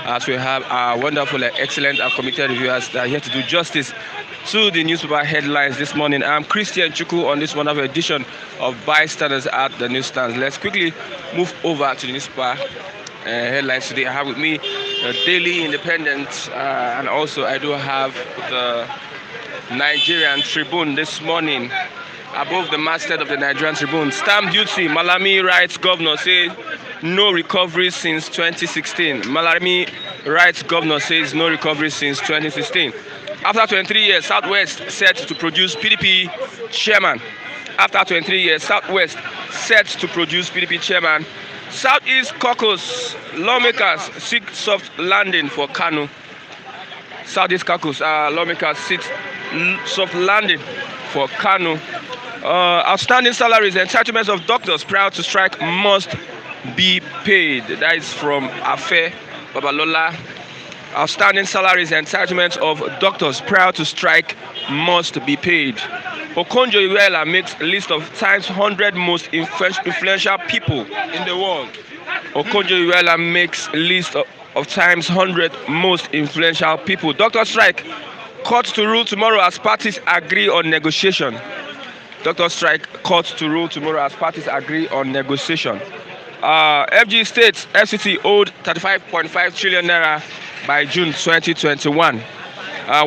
as we have our wonderful, excellent, and committed reviewers that are here to do justice to the newspaper headlines this morning. I'm Christian Chuku on this wonderful edition of Bystanders at the Newsstands. Let's quickly move over to the newspaper headlines today. I have with me the Daily Independent, and also I do have the Nigerian Tribune this morning. Above the masthead of the Nigerian Tribune, stamp duty, Malami writes governor say no recovery since 2016. Malami writes governor says no recovery since 2016. After 23 years, Southwest set to produce PDP chairman. After 23 years, Southwest set to produce PDP chairman. Southeast caucus lawmakers seek soft landing for Kanu. Southeast caucus lawmakers seek soft landing for Kanu. Outstanding salaries and entitlements of doctors prior to strike must be paid. That is from Afe Babalola. Outstanding salaries and entitlements of doctors prior to strike must be paid. Okonjo-Iweala makes a list of times 100 most influential people in the world. Okonjo-Iweala makes a list of times 100 most influential people. Doctor strike. Court to rule tomorrow as parties agree on negotiation. Doctor strike, court to rule tomorrow as parties agree on negotiation. FG states FCT owed 35.5 trillion naira by June 2021.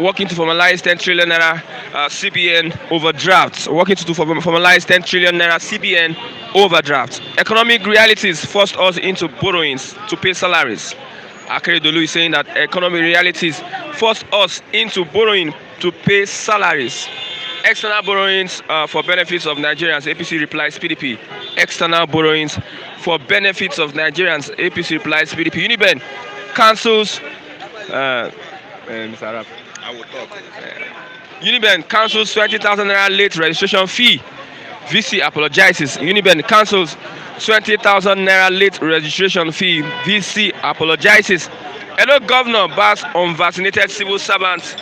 Working to formalize 10 trillion naira CBN overdrafts. Working to formalize 10 trillion naira CBN overdrafts. Economic realities forced us into borrowings to pay salaries. Akeredolu is saying that economic realities forced us into borrowing to pay salaries. External borrowings for benefits of Nigerians, APC replies PDP. External borrowings for benefits of Nigerians, APC replies PDP. Uniben cancels. Mr. Arab, I will talk. Uniben cancels 20,000 naira late registration fee. VC apologizes. Uniben cancels 20,000 naira late registration fee. VC apologizes. Edo governor bars unvaccinated civil servants.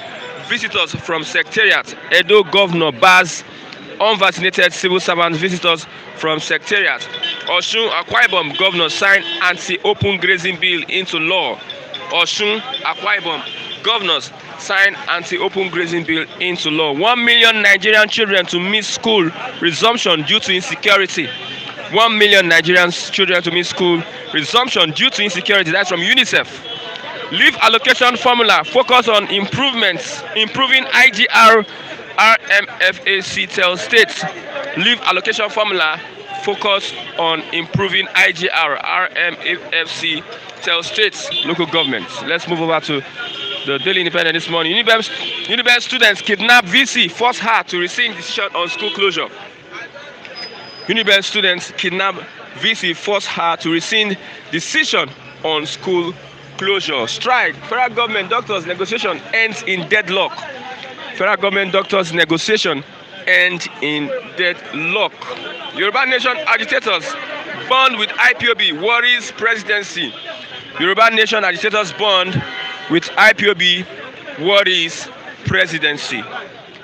Visitors from Secretariat. Edo governor bars unvaccinated civil servant visitors from Secretariat. Osun Akwa Ibom governor signed anti-open grazing bill into law. Osun Akwa Ibom governors signed anti-open grazing bill into law. 1 million Nigerian children to miss school resumption due to insecurity. 1 million Nigerian children to miss school resumption due to insecurity. That's from UNICEF. Leave allocation formula focus on improving IGR RMFAC tell states. Leave allocation formula focus on improving IGR RMFAC tell states local governments. Let's move over to the Daily Independent this morning. Uniben students kidnap VC, force her to rescind decision on school closure. Uniben students kidnap VC, force her to rescind decision on school closure. Strike. Federal government doctors negotiation ends in deadlock. Federal government doctors negotiation ends in deadlock. Yoruba Nation agitators bond with Ipob worries presidency. Yoruba Nation agitators bond with Ipob worries presidency.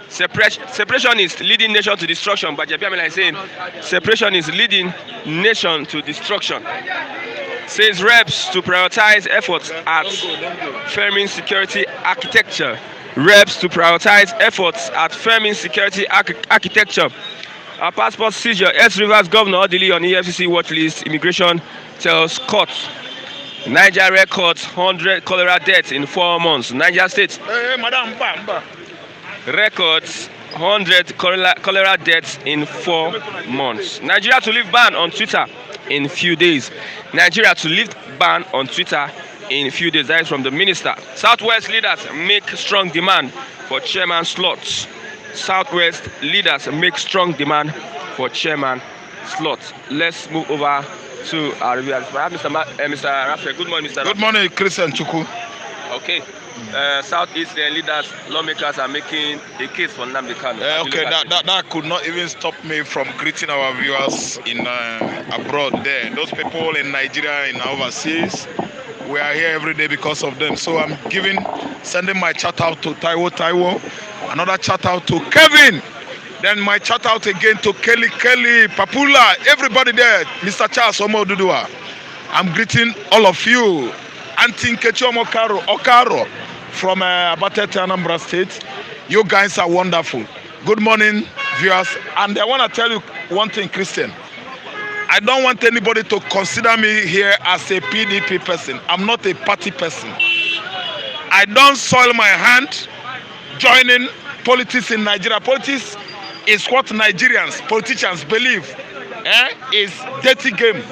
Separation is leading nation to destruction. But Jabiamila is saying separation is leading nation to destruction. Says reps to prioritize efforts at firming security architecture. Reps to prioritize efforts at firming security architecture. Our passport seizure. S Rivers Governor Odili on EFCC watch list. Immigration tells court. Niger records 100 cholera deaths in 4 months. Niger State records 100 cholera deaths in 4 months. Nigeria to lift ban on Twitter in few days. Nigeria to lift ban on Twitter in few days. That is from the minister. Southwest leaders make strong demand for chairman slots. Southwest leaders make strong demand for chairman slots. Let's move over to our reviewers. Mr. Raphael. Good morning, Mr. Good morning, Christian Chuku. Okay. Southeast leaders, lawmakers are making a case for Nnamdi Kanu. Okay, that could not even stop me from greeting our viewers in abroad there. Those people in Nigeria, in overseas, we are here every day because of them. So I'm sending my chat out to Taiwo, another chat out to Kevin, then my chat out again to Kelly, Papula, everybody there, Mr. Charles Omo Dudua. I'm greeting all of you. Auntie Nkechi Okaro from Abatete, Anambra State. You guys are wonderful. Good morning, viewers. And I want to tell you one thing, Christian. I don't want anybody to consider me here as a PDP person. I'm not a party person. I don't soil my hand joining politics in Nigeria. Politics is what Nigerians, politicians believe is dirty game.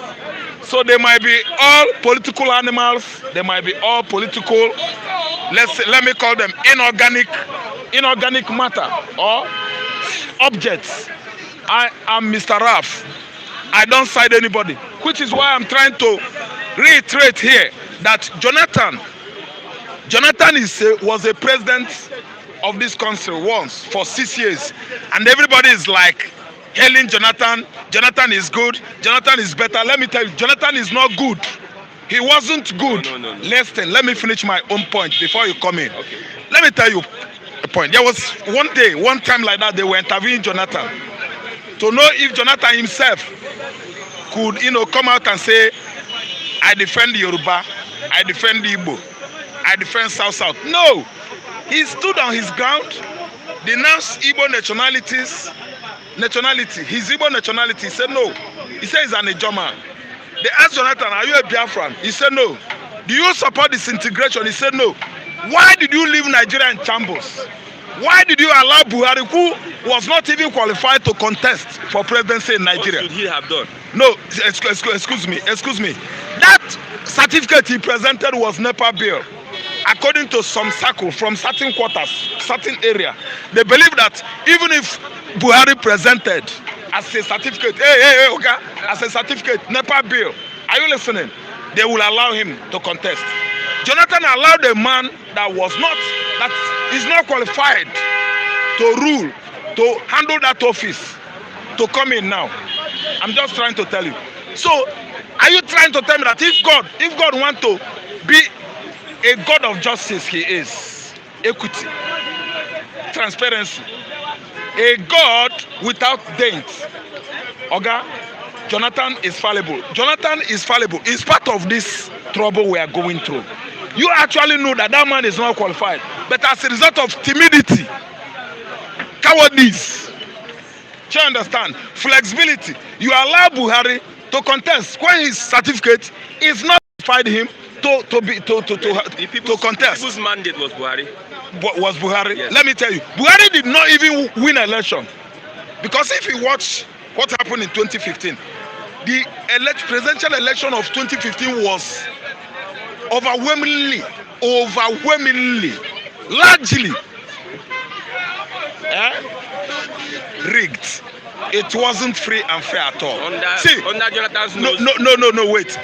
So they might be all political animals. They might be all political, let me call them inorganic matter or objects. I am Mr. Raf. I don't side anybody, which is why I'm trying to reiterate here that Jonathan was a president of this country once for 6 years, and everybody is like hailing Jonathan. Jonathan is good. Jonathan is better. Let me tell you, Jonathan is not good. He wasn't good. No. Listen, let me finish my own point before you come in. Okay. Let me tell you a point. There was one time like that, they were interviewing Jonathan to know if Jonathan himself could, come out and say, I defend the Yoruba, I defend the Igbo, I defend South. No, he stood on his ground, denounced Igbo nationality, his Igbo nationality. He said no. He said he's an Ijaman. They asked Jonathan, are you a Biafran? He said no. Do you support disintegration? He said no. Why did you leave Nigeria in shambles? Why did you allow Buhari, who was not even qualified to contest for presidency in Nigeria? What should he have done? No, excuse me. That certificate he presented was NEPA bill. According to some circle from certain quarters, certain area, they believe that even if Buhari presented as a certificate, okay, as a certificate, NEPA bill, are you listening? They will allow him to contest. Jonathan allowed a man that is not qualified to rule, to handle that office, to come in now. I'm just trying to tell you. So, are you trying to tell me that if God wants to be a God of justice, he is equity, transparency, a God without dent. Oga, Jonathan is fallible. Jonathan is fallible. It's part of this trouble we are going through. You actually know that man is not qualified, but as a result of timidity, cowardice, you understand, flexibility, you allow Buhari to contest when his certificate is not qualified him to contest. People's mandate was Buhari. Was Buhari? Yes. Let me tell you, Buhari did not even win election, because if you watch what happened in 2015, the presidential election of 2015 was overwhelmingly, largely rigged. It wasn't free and fair at all. Under Jonathan's nose. No, wait.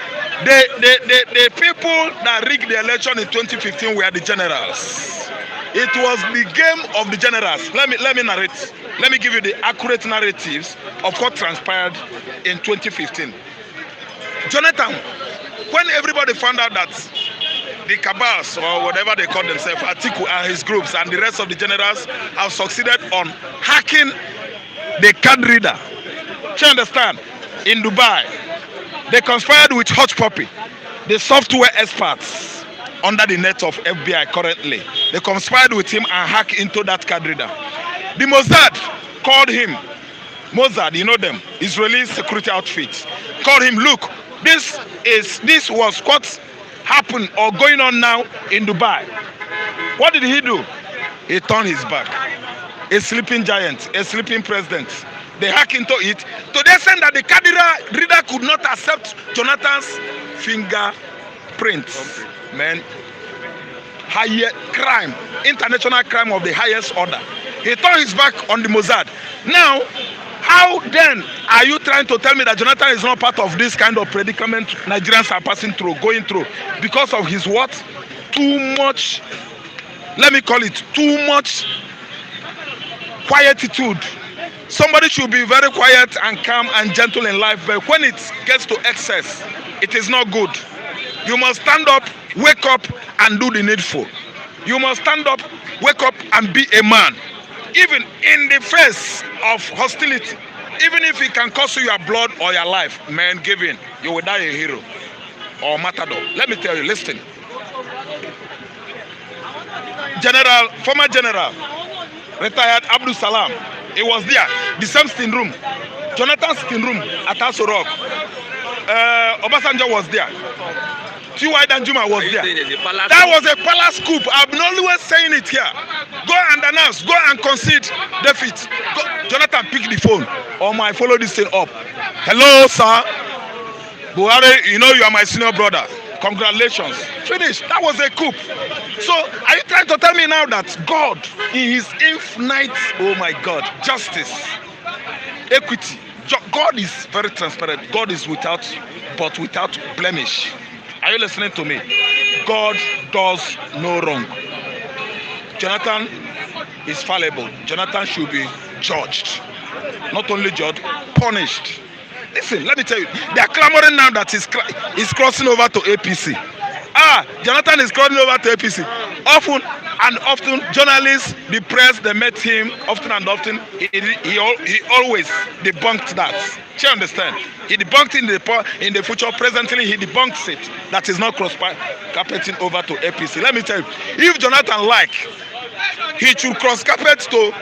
The people that rigged the election in 2015 were the generals. It was the game of the generals. Let me narrate. Let me give you the accurate narratives of what transpired in 2015. Jonathan, when everybody found out that the cabals, or whatever they call themselves, Atiku and his groups and the rest of the generals have succeeded on hacking the card reader, you understand, in Dubai, they conspired with Hot Puppy, the software experts under the net of FBI currently. They conspired with him and hacked into that card reader. The Mossad called him, Mossad, you know them, Israeli security outfits, called him, look, this was what happened or going on now in Dubai. What did he do? He turned his back. A sleeping giant, a sleeping president. They hacked into it to the extent that the card reader could not accept Jonathan's fingerprints. Man, higher crime, international crime of the highest order. He turned his back on the Mossad. Now, how then are you trying to tell me that Jonathan is not part of this kind of predicament Nigerians are going through because of his what? Too much, let me call it, too much quietitude. Somebody should be very quiet and calm and gentle in life, but when it gets to excess, it is not good. You must stand up, wake up, and do the needful. You must stand up, wake up, and be a man. Even in the face of hostility, even if it can cost you your blood or your life, man, give in. You will die a hero or matador. Let me tell you, listen. Former general, retired Abdul Salam. He was there. The same sitting room. Jonathan's sitting room at Aso Rock. Obasanjo was there. T.Y. Danjuma was there. That was a palace coup. I'm not always saying it here. Go and announce. Go and concede defeat. Jonathan, pick the phone. I follow this thing up. Hello, sir. Buhari, you know you are my senior brother. Congratulations. Finish. That was a coup. So, are you trying to tell me now that God, in his infinite, oh my God, justice, equity, God is very transparent. God is without blemish. Are you listening to me? God does no wrong. Jonathan is fallible. Jonathan should be judged. Not only judged, punished. Listen, let me tell you, they are clamoring now that he's crossing over to APC. Jonathan is crossing over to APC. Often and often, journalists, the press, they met him often and often. He always debunked that. Do you understand? He debunked in the future. Presently, he debunks it. That is not cross-carpeting over to APC. Let me tell you, if Jonathan he should cross-carpet to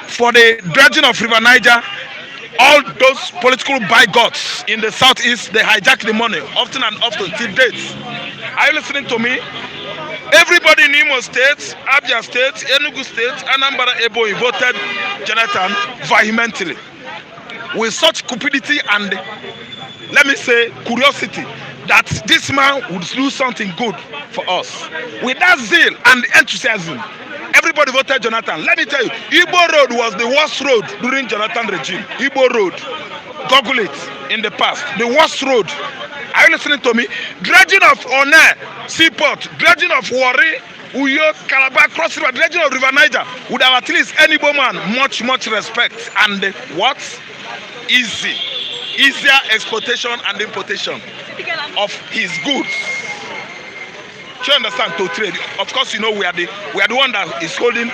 for the dredging of River Niger. All those political bigots in the southeast, they hijack the money often and often till dates. Are you listening to me? Everybody in Imo State, Abia State, Enugu State, Anambra, Ebonyi voted Jonathan vehemently. With such cupidity and, let me say, curiosity, that this man would do something good for us. With that zeal and enthusiasm, everybody voted Jonathan. Let me tell you, Ibo Road was the worst road during Jonathan regime. Ibo Road. Google it in the past. The worst road. Are you listening to me? Dredging of One, Seaport, dredging of Warri, Uyo, Calabar, Cross River, dredging of River Niger would have at least any woman much respect. And what? Easier exportation and importation of his goods. Do you understand? To trade. Of course, you know we are the one that is holding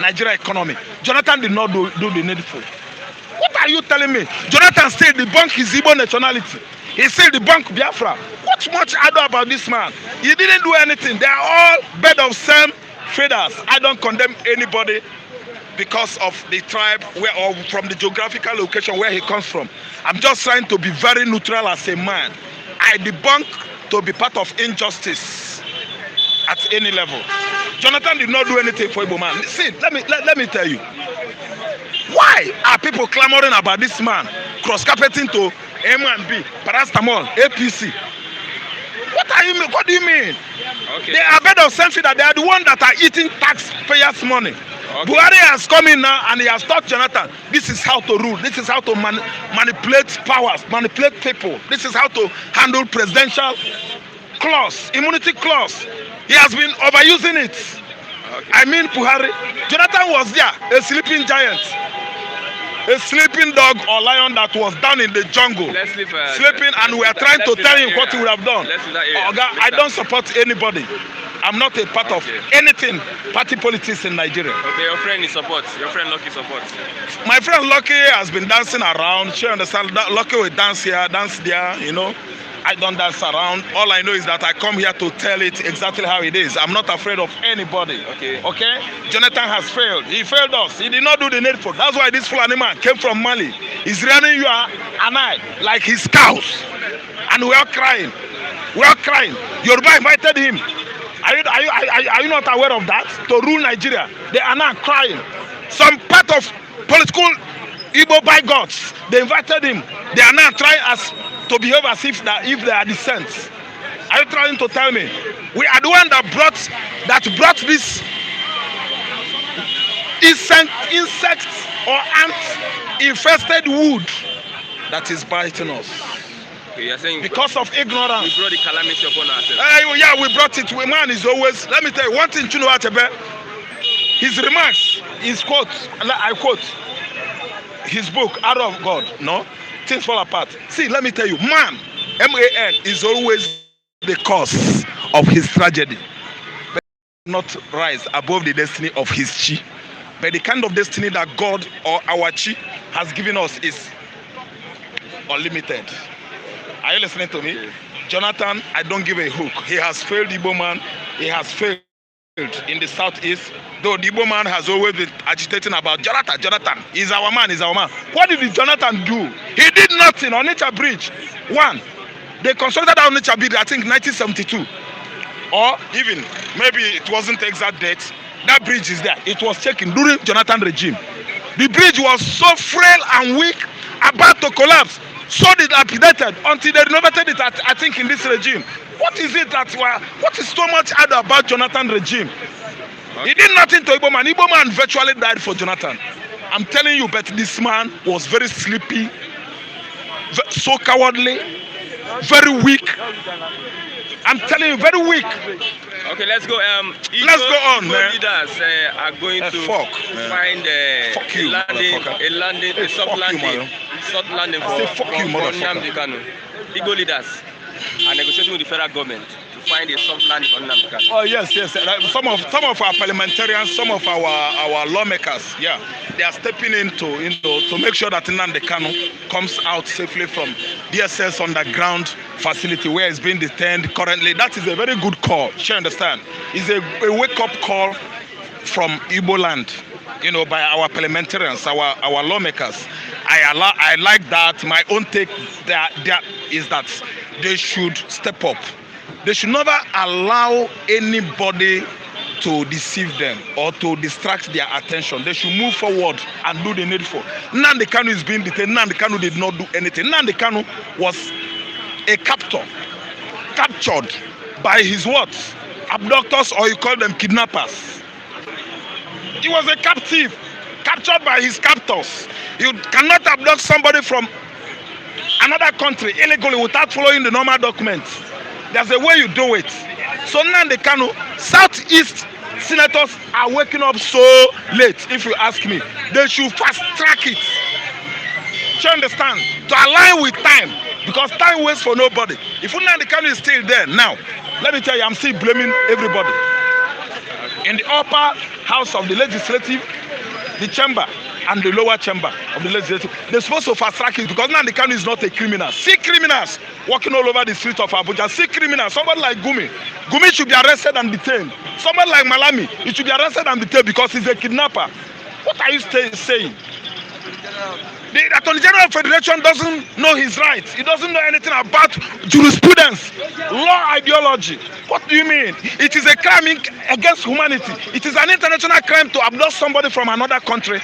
Nigeria economy. Jonathan did not do the needful. What are you telling me? Jonathan still debunk his Igbo nationality. He still debunk Biafra. What much I know about this man? He didn't do anything. They are all bed of same feathers. I don't condemn anybody because of the tribe or from the geographical location where he comes from. I'm just trying to be very neutral as a man. I debunk to be part of injustice at any level. Jonathan did not do anything for Igbo man. See, let me tell you. Why are people clamoring about this man cross-carpeting to M and B, Paracetamol, APC? What do you mean? Okay. They are bed of same feeder. They are the ones that are eating taxpayers' money. Okay. Buhari has come in now and he has taught Jonathan, this is how to rule, this is how to manipulate powers, manipulate people, this is how to handle presidential clause, immunity clause. He has been overusing it. Okay. I mean Buhari. Jonathan was there, a sleeping giant, a sleeping dog or lion that was down in the jungle, sleeping, and we are trying to tell him what he would have done. I don't support anybody. I'm not a part of anything party politics in Nigeria. Okay, your friend is support. Your friend Lucky supports. My friend Lucky has been dancing around. She understands that Lucky will dance here, dance there, you know. I don't dance around. All I know is that I come here to tell it exactly how it is. I'm not afraid of anybody. Okay. Okay? Jonathan has failed. He failed us. He did not do the needful. That's why this Fulani man came from Mali. He's running you and I like his cows. And we are crying. We are crying. Yoruba invited him. Are you not aware of that? To rule Nigeria. They are now crying. Some part of political Igbo bigots, they invited him. They are now trying to behave as if they are descent. Are you trying to tell me? We are the one that brought this insect or ant infested wood that is biting us. Okay, you're saying because of ignorance. We brought the calamity upon ourselves. Yeah, we brought it. Man is always, let me tell you one thing, you know what, his remarks, his quotes, I quote his book, Out of God, no? Things fall apart. See, let me tell you, man, M-A-N, is always the cause of his tragedy. But not rise above the destiny of his chi. But the kind of destiny that God or our chi has given us is unlimited. Are you listening to me? Jonathan, I don't give a hook. He has failed Igbo man. He has failed in the southeast. Though the Igbo man has always been agitating about Jonathan. Jonathan, he's our man, he's our man. What did Jonathan do? He did nothing on Onitsha Bridge. One, they constructed that Onitsha Bridge, I think 1972. Or even, maybe it wasn't the exact date. That bridge is there. It was taken during Jonathan regime. The bridge was so frail and weak, about to collapse, so dilapidated until they renovated it, I think, in this regime. What is it what is so much other about Jonathan regime? He did nothing to Igbo man. Igbo man virtually died for Jonathan. I'm telling you, but this man was very sleepy, so cowardly, very weak. I'm telling you, very weak. Okay, let's go. Let's go on, man. Leaders are going to find a soft landing for Nnamdi Kanu. Igbo leaders are negotiating with the federal government to find a soft landing for Nnamdi Kanu. Oh yes. Some of our parliamentarians, some of our lawmakers, yeah, they are stepping in to make sure that Nnamdi Kanu comes out safely from DSS underground facility where he's being detained currently. That is a very good call. You understand? It's a wake-up call from Igbo land, by our parliamentarians, our lawmakers. I like that. My own take there is that they should step up. They should never allow anybody to deceive them or to distract their attention. They should move forward and do the needful. Nnamdi Kanu is being detained. Nnamdi Kanu did not do anything. Nnamdi Kanu was a captured by his what? Abductors, or you call them kidnappers. He was a captive, captured by his captors. You cannot abduct somebody from another country illegally without following the normal documents. There's a way you do it. So Nnamdi Kanu, Southeast senators are waking up so late, if you ask me. They should fast track it. Do you understand? To align with time. Because time waits for nobody. If Nnamdi Kanu is still there now, let me tell you, I'm still blaming everybody. In the upper house of the legislative, the chamber, and the lower chamber of the legislative, they're supposed to fast track it because Nnamdi Kanu is not a criminal. See criminals walking all over the street of Abuja. See criminals. Somebody like Gumi. Gumi should be arrested and detained. Somebody like Malami, he should be arrested and detained because he's a kidnapper. What are you saying? The Attorney General of Federation doesn't know his rights. He doesn't know anything about jurisprudence, law ideology. What do you mean? It is a crime against humanity. It is an international crime to abduct somebody from another country.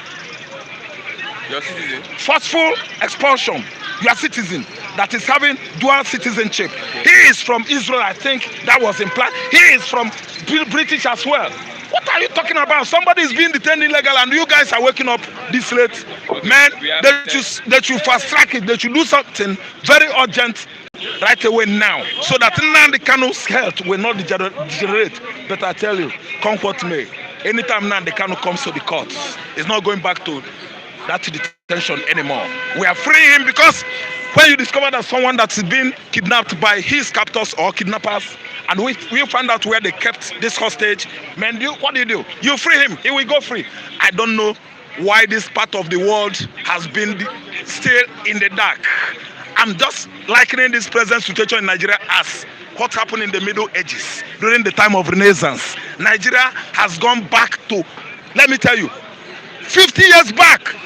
Your citizen. Forceful expulsion. Your citizen that is having dual citizenship. He is from Israel, I think that was implied. He is from British as well. What are you talking about? Somebody is being detained illegal and you guys are waking up this late. Okay. Man, they should fast track it. They should do something very urgent right away now so that Nnamdi Kanu's health will not degenerate. But I tell you, come what may, anytime Nnamdi Kanu comes to the courts, it's not going back to that detention anymore. We are freeing him because when you discover that someone that's been kidnapped by his captors or kidnappers, and we find out where they kept this hostage, man, what do? You free him, he will go free. I don't know why this part of the world has been still in the dark. I'm just likening this present situation in Nigeria as what happened in the Middle Ages during the time of Renaissance. Nigeria has gone back to, let me tell you, 50 years back.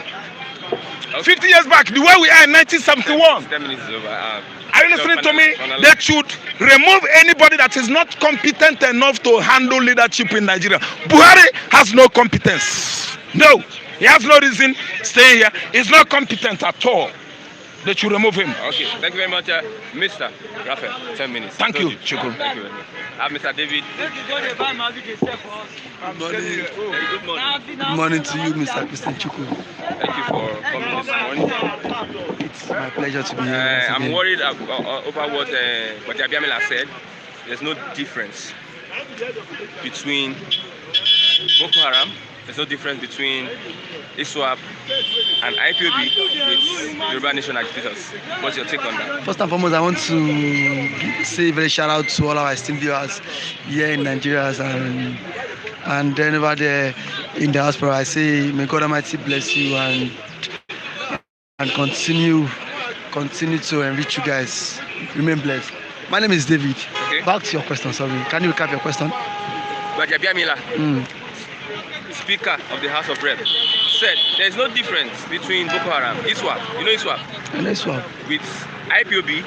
50 years back, the way we are in 1971. 10 minutes is over. Are you listening to me? They should remove anybody that is not competent enough to handle leadership in Nigeria. Buhari has no competence. No, he has no reason staying here. He's not competent at all. They should remove him. Okay, thank you very much, Mr. Raphael. 10 minutes. Thank you, Chukwu. Thank you very much. Mr. David. Good morning. Good morning to you, Mr. Christian Chukwu. Thank you for coming this morning. It's my pleasure to be here. I'm worried over what Abiamila said. There's no difference between Boko Haram. There's no difference between Ipob and Ipob with Yoruba Nation Agitators. What's your take on that? First and foremost, I want to say a very shout out to all our esteemed viewers here in Nigeria and then over there in the diaspora. I say, may God Almighty bless you and continue to enrich you guys. Remain blessed. My name is David. Okay. Back to your question, sorry. Can you recap your question? Gbajabiamila, Speaker of the House of Reps, said there is no difference between Boko Haram, ISWAP, you know ISWAP, And that's what. with IPOB,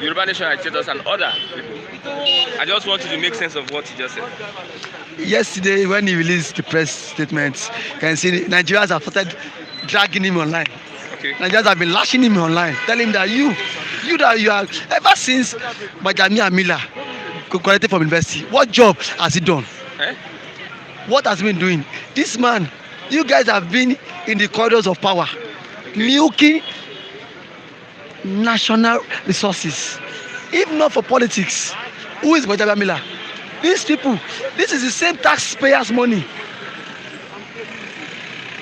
Yoruba Nation Agitators, and other people. I just want you to make sense of what he just said. Yesterday, when he released the press statement, you can see Nigerians have started dragging him online. Okay. Nigerians have been lashing him online, telling him that you are, ever since Gbajabiamila graduated from university, what job has he done? Eh? What has he been doing? This man, you guys have been in the corridors of power, milking national resources. If not for politics, who is Gbajabiamila? These people, this is the same taxpayers' money.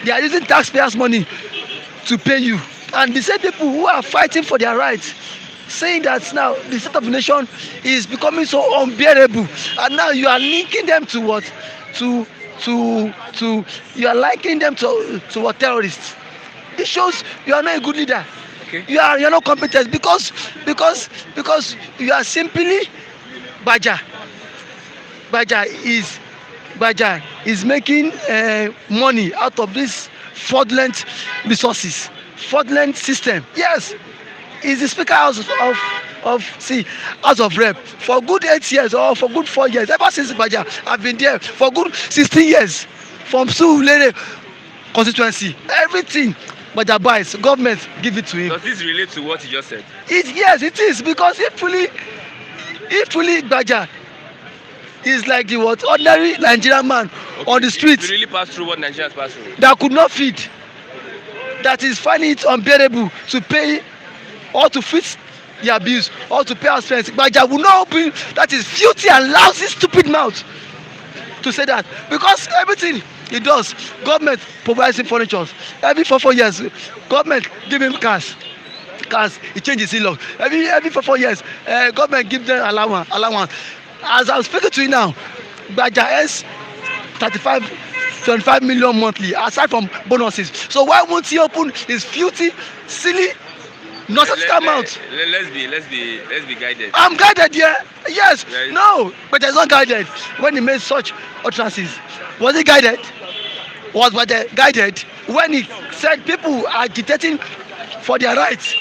They are using taxpayers' money to pay you. And the same people who are fighting for their rights, saying that now the state of the nation is becoming so unbearable, and now you are linking them to what? To you are likening them to what? Terrorists. It shows you are not a good leader. Okay. You are not competent because you are simply Gbaja. Gbaja is making money out of this fraudulent resources, fraudulent system. Yes, he's the Speaker House of Rep for good 8 years or for good 4 years. Ever since Gbaja, I've been there for good 16 years from Surulere constituency. Everything Gbaja buys, government give it to him. Does this relate to what he just said? Yes, it is, because if fully Gbaja is like the what ordinary Nigerian man on the street He really passed through what Nigerians pass through. that could not feed, that is finding it unbearable to pay or to fit their bills or to pay our friends. Gbaja will not open that is filthy and lousy stupid mouth to say that, because everything he does, government provides him furniture. Every 4 years, government give him cars. He changes his lock. Every 4 years, government give them allowance. As I'm speaking to you now, Gbaja earns 25 million monthly aside from bonuses. So why won't he open his filthy, silly, nonsensical mouth? Let's be guided. I'm guided, yeah. Yes. Right. No, but he's not guided. When he made such utterances, was he guided? Was Gbaja guided when he said people are agitating for their rights?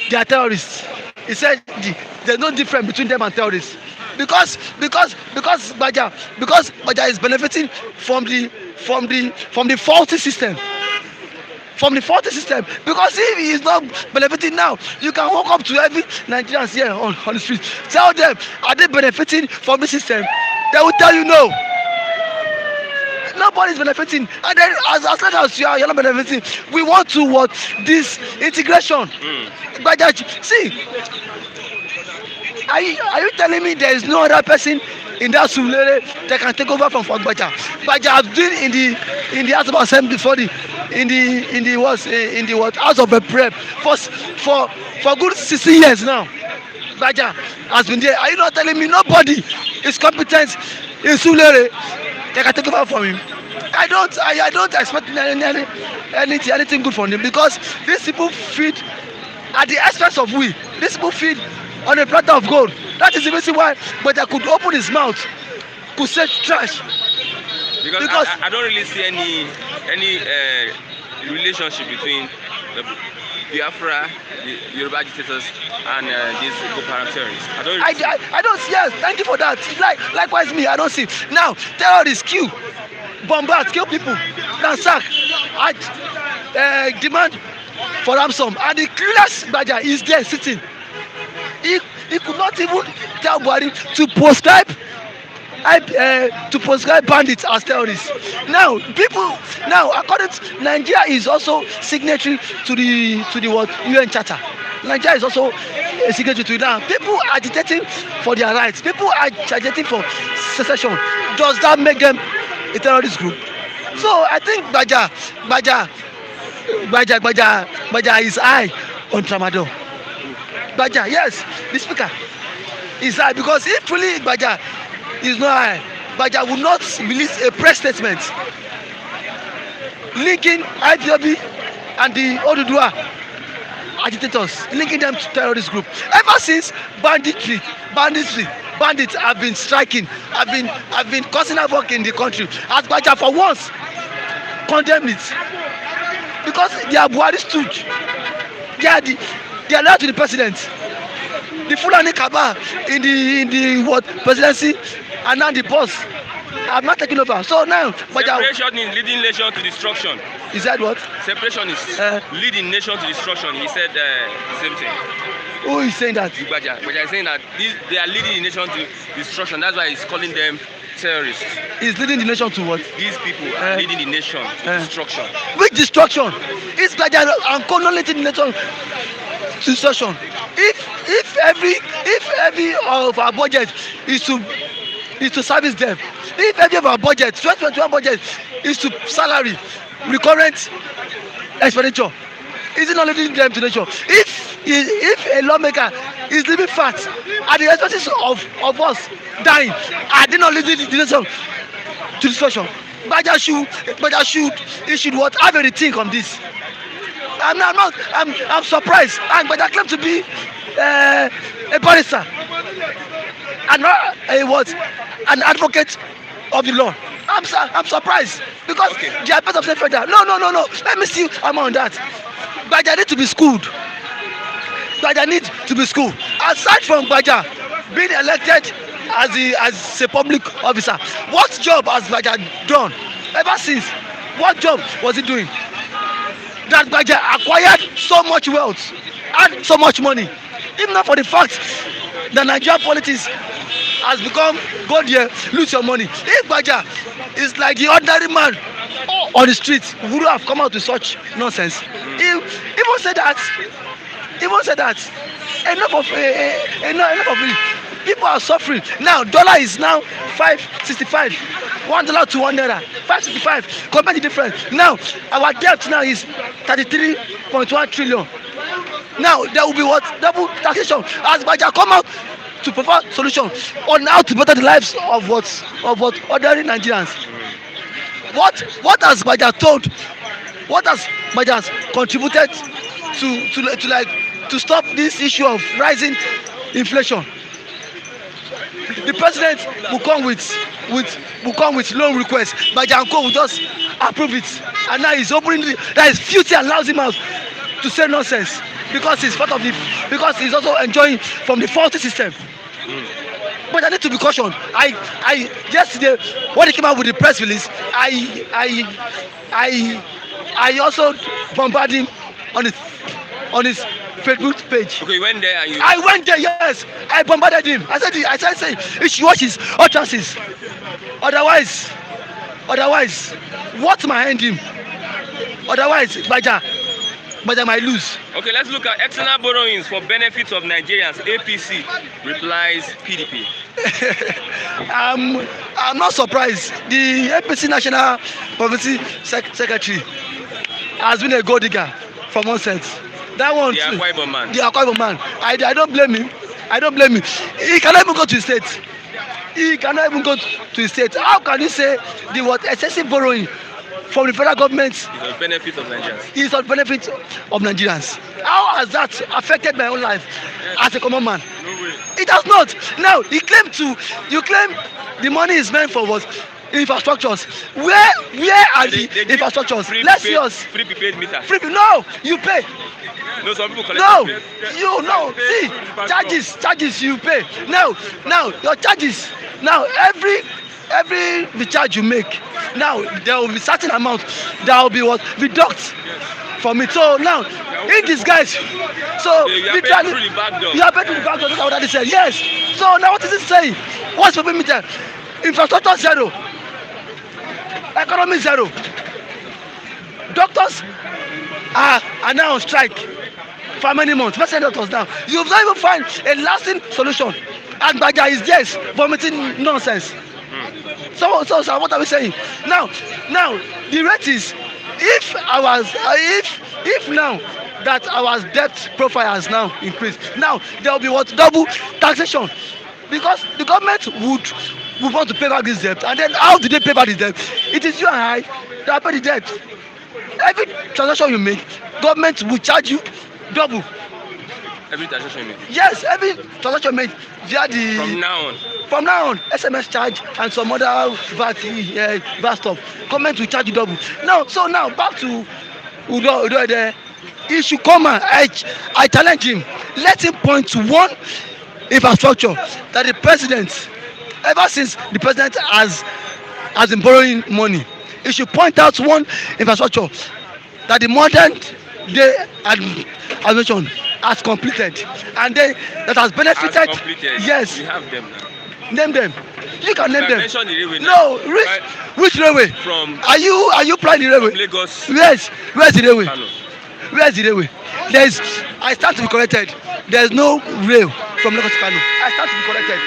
They are terrorists. He said there's no difference between them and terrorists. Because Gbaja is benefiting from the faulty system. From the faulty system. Because if he is not benefiting now, you can walk up to every Nigerians here on the street. Tell them, are they benefiting from the system? They will tell you no. Nobody is benefiting. And then as long as you're not benefiting, we want to what? This integration. Gbaja, see. Are you telling me there is no other person in that Surulere that can take over from Gbaja? Gbaja has been in the House of Assembly in the House of Rep for good 16 years now. Gbaja has been there. Are you not telling me nobody is competent in Surulere that can take over from him? I don't expect anything good from him, because these people feed at the expense of we. These people feed on a platter of gold. That is the reason why Gbaja could open his mouth, could say trash. Because I don't really see any relationship between the Biafra, the Yoruba agitators, and these Boko Haram terrorists. I don't see. Yes, thank you for that. Likewise me, I don't see. Now terrorists kill, bombard, kill people, ransack, demand for ransom, and the clueless Gbaja is there sitting. He could not even tell Buhari to prescribe bandits as terrorists. Now according to Nigeria is also signatory to the what UN Charter. Nigeria is also a signatory to it. Now people are agitating for their rights. People are agitating for secession. Does that make them a terrorist group? So I think Gbaja is high on tramadol. Gbaja, yes, the speaker is high, because if really Gbaja is not high, Gbaja will not release a press statement linking IPOB and the Oduduwa agitators, linking them to terrorist group. Ever since bandits have been striking, have been causing havoc in the country. Agbaja for once condemned it because they are Buhari stooge. They are loyal to the president. The Fulani cabal in the what presidency and now the boss have not taken over. So now separation is leading nation to destruction. Is that what? Separation is leading nation to destruction. He said the same thing. Who is saying that? Igbaja is saying that they are leading the nation to destruction. That's why he's calling them terrorists. He's leading the nation to what? These people are leading the nation to destruction. Which destruction? It's Igbaja and Co not leading the nation to destruction. If every of our budget is to service them, if every of our budget, 2021 budget, is to salary, recurrent expenditure, is it not leading them to nature? If a lawmaker is living fat at the expenses of us dying, are they not leading the nation to destruction? Baja should what have a rethink on this. I'm surprised. And Baja claimed to be a barrister and not an advocate of the law. I'm surprised because they are part of federal. No. Let me see. I'm on that. Baja need to be schooled. Baja need to be schooled. Aside from Baja being elected as a public officer, what job has Baja done ever since? What job was he doing? That Baja acquired so much wealth and so much money, even not for the fact that Nigerian politics has become go there, lose your money. If Baja is like the ordinary man on the street, who would have come out with such nonsense? He even said that. Enough of it. People are suffering now. Dollar is now 5.65. $1 to $1. 5.65. Compare the difference. Now our debt now is 33.1 trillion. Now there will be what? Double taxation. As Baja come out to provide solution on how to better the lives of what ordinary Nigerians. What has Baja told? What has Baja contributed to stop this issue of rising inflation? The president will come with loan requests. Baja and Co will just approve it, and now he's opening that is filthy and lousy mouth to say nonsense because he's he's also enjoying from the faulty system. But I need to be cautioned. I yesterday when he came out with the press release, I also bombarded him on his Facebook page. Okay, you went there and you... I went there, yes. I bombarded him. I said he should watch his utterances. Otherwise, what might end him? Otherwise, Baja might lose. Okay, let's look at external borrowings for benefits of Nigerians. APC replies PDP. I'm not surprised. The APC National Policy Secretary has been a gold digger for months. That one, the Akwa man. I don't blame him. He cannot even go to the state. How can you say the excessive borrowing from the federal government is on benefit of Nigerians? Is on benefit of Nigerians. How has that affected my own life as a common man? No way. It has not. Now you claim the money is meant for what? Infrastructures. Where are the infrastructures? Let's see us. Free prepaid meter. No, you pay. No, some people collect. See, charges you pay. Now your charges. Now every the charge you make, now there will be certain amount that will be what deduct from it. So now in disguise, so you are paid through the back door. You are paid through the back door. That's what they said. Yes. So now what is it saying? What's the meter? Infrastructure zero, economy zero. Doctors are now on strike for many months. President doctors now. You've not even find a lasting solution. And Baja is just vomiting nonsense. So what are we saying? Now the rate is if now that our debt profile has now increased, now there will be what? Double taxation, because the government would want to pay back this debt, and then how do they pay back this debt? It is you and I that pay the debt. Every transaction you make, government will charge you double. Every transaction you make. Yes, every transaction made via the. From now on, SMS charge and some other VAT stuff. Government will charge you double. Now, so now back to Udo there. He should come and I challenge him. Let him point to one infrastructure that the president, ever since the president has been borrowing money, he should point out one infrastructure that the modern day administration has completed and that has benefited. Yes. We have them now. Name them. You can name them. The railway no, which railway? From. Are you planning the railway? Lagos. Yes. Where's the railway? Kano. Where's the railway? I stand to be corrected. There's no rail from Lagos to Kano. I stand to be corrected.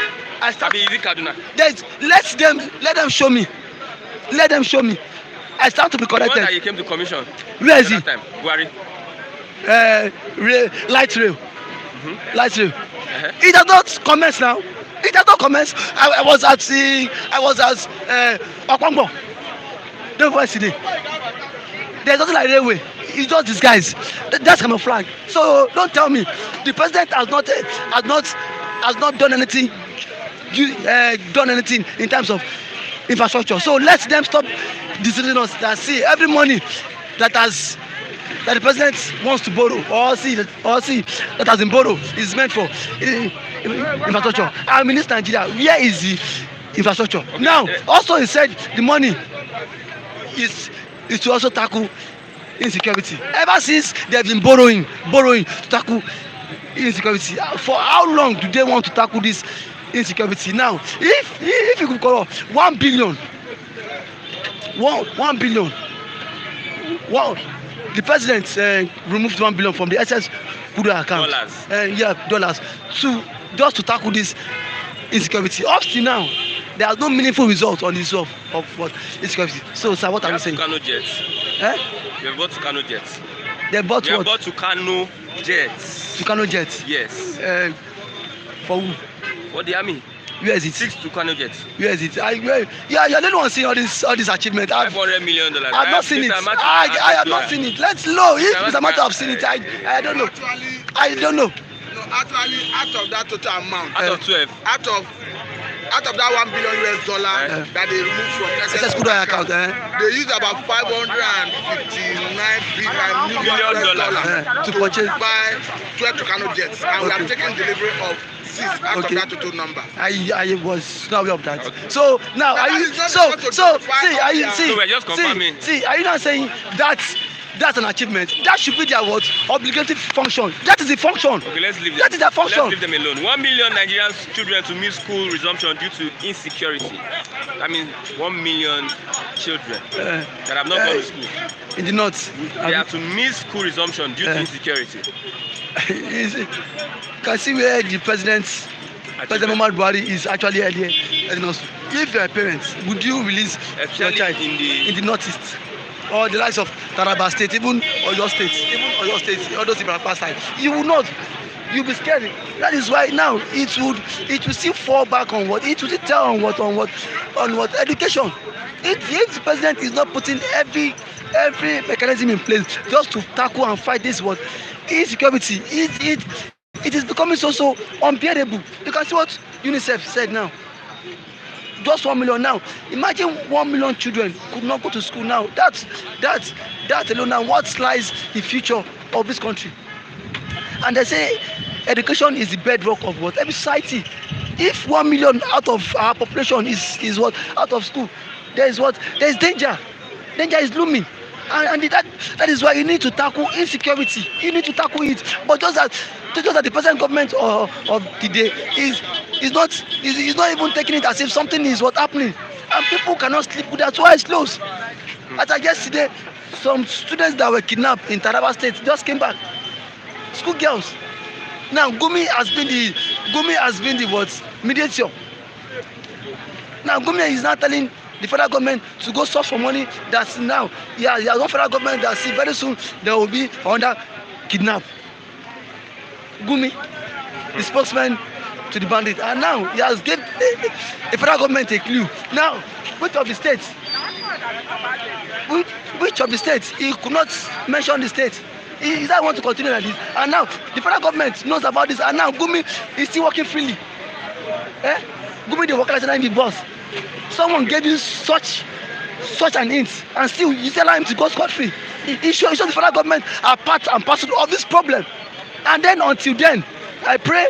Is it Kaduna? Let them show me. Let them show me. I stand to be corrected. The one that you came to commission. Where is he? Buhari. Light rail. Light rail. It does not commence now. It does not commence. I was at Okwangbo. Don't voice today. There's nothing like railway. It's just disguise. That's camouflage. So don't tell me the president has not done anything. Done anything in terms of infrastructure. So let them stop deceiving us. That see every money that the president wants to borrow or see that has been borrowed is meant for infrastructure. I mean, this Nigeria, where is the infrastructure? Okay. Now, also he said the money is to also tackle insecurity. Ever since they have been borrowing to tackle insecurity, for how long do they want to tackle this insecurity? Now, if you could call 1 billion, wow, the president removed 1 billion from the SS Kudo account. Dollars. Just to tackle this insecurity. Up to now, there are no meaningful results on this of what insecurity. So, sir, what are you saying? Kano jets. We have bought to Kano jets. They bought what? We have bought to Kano jets. To Kano jets? Yes. For who? For the army. Where is it? 6 to Kano jets. Where is it? You're the only one seeing all this achievement. $500 million. I've not seen it. I have not seen it. Let's know. If Mr. Mata have seen it, I don't know. I don't know. No, actually, out of that total amount, out of 12, out of that $1 billion that they removed from SS Kudo account, they used about $559 million to purchase buy 12 Tucano jets, and we have taken delivery of 6 out of that total number. I was not aware of that. Okay. So now are you we're just confirming. See, are you not saying that's an achievement? That should be their what? Obligatory function. That is the function. Okay, let's leave them. That is their function. Let's leave them alone. 1 million Nigerian children to miss school resumption due to insecurity. That means 1 million children that have not gone to school. In the north. They have to miss school resumption due to insecurity. You can see where the President Muhammadu Buhari is actually earlier. If you are parents, would you release your child in the northeast? Or the likes of Taraba State, even Oyo State, all those Ipob side, you will not. You'll be scared. That is why now it will still fall back on what? It will still tell on what education. If the president is not putting every mechanism in place just to tackle and fight this what insecurity, it is becoming so unbearable. You can see what UNICEF said now. Just 1 million now. Imagine 1 million children could not go to school now. That alone now. What lies the future of this country? And they say education is the bedrock of what every society. If 1 million out of our population is what out of school, there is danger. Danger is looming, and that is why you need to tackle insecurity. You need to tackle it. But just that the present government of the day is not even taking it as if something is what happening, and people cannot sleep with their two eyes closed. As I yesterday, some students that were kidnapped in Taraba State just came back. School girls. Now Gumi has been the what mediator. Now Gumi is now telling the federal government to go source for money. That's now has one federal government that see very soon there will be under kidnap. Gumi, the spokesman to the bandit, and now he has given the federal government a clue. Now, which of the states? He could not mention the state. Is that want to continue like this? And now the federal government knows about this, and now Gumi is still working freely. Gumi the worker is the boss. Someone gave you such an hint, and still you still allow him to go scot-free. It shows the federal government are part and parcel of this problem. And then until then, I pray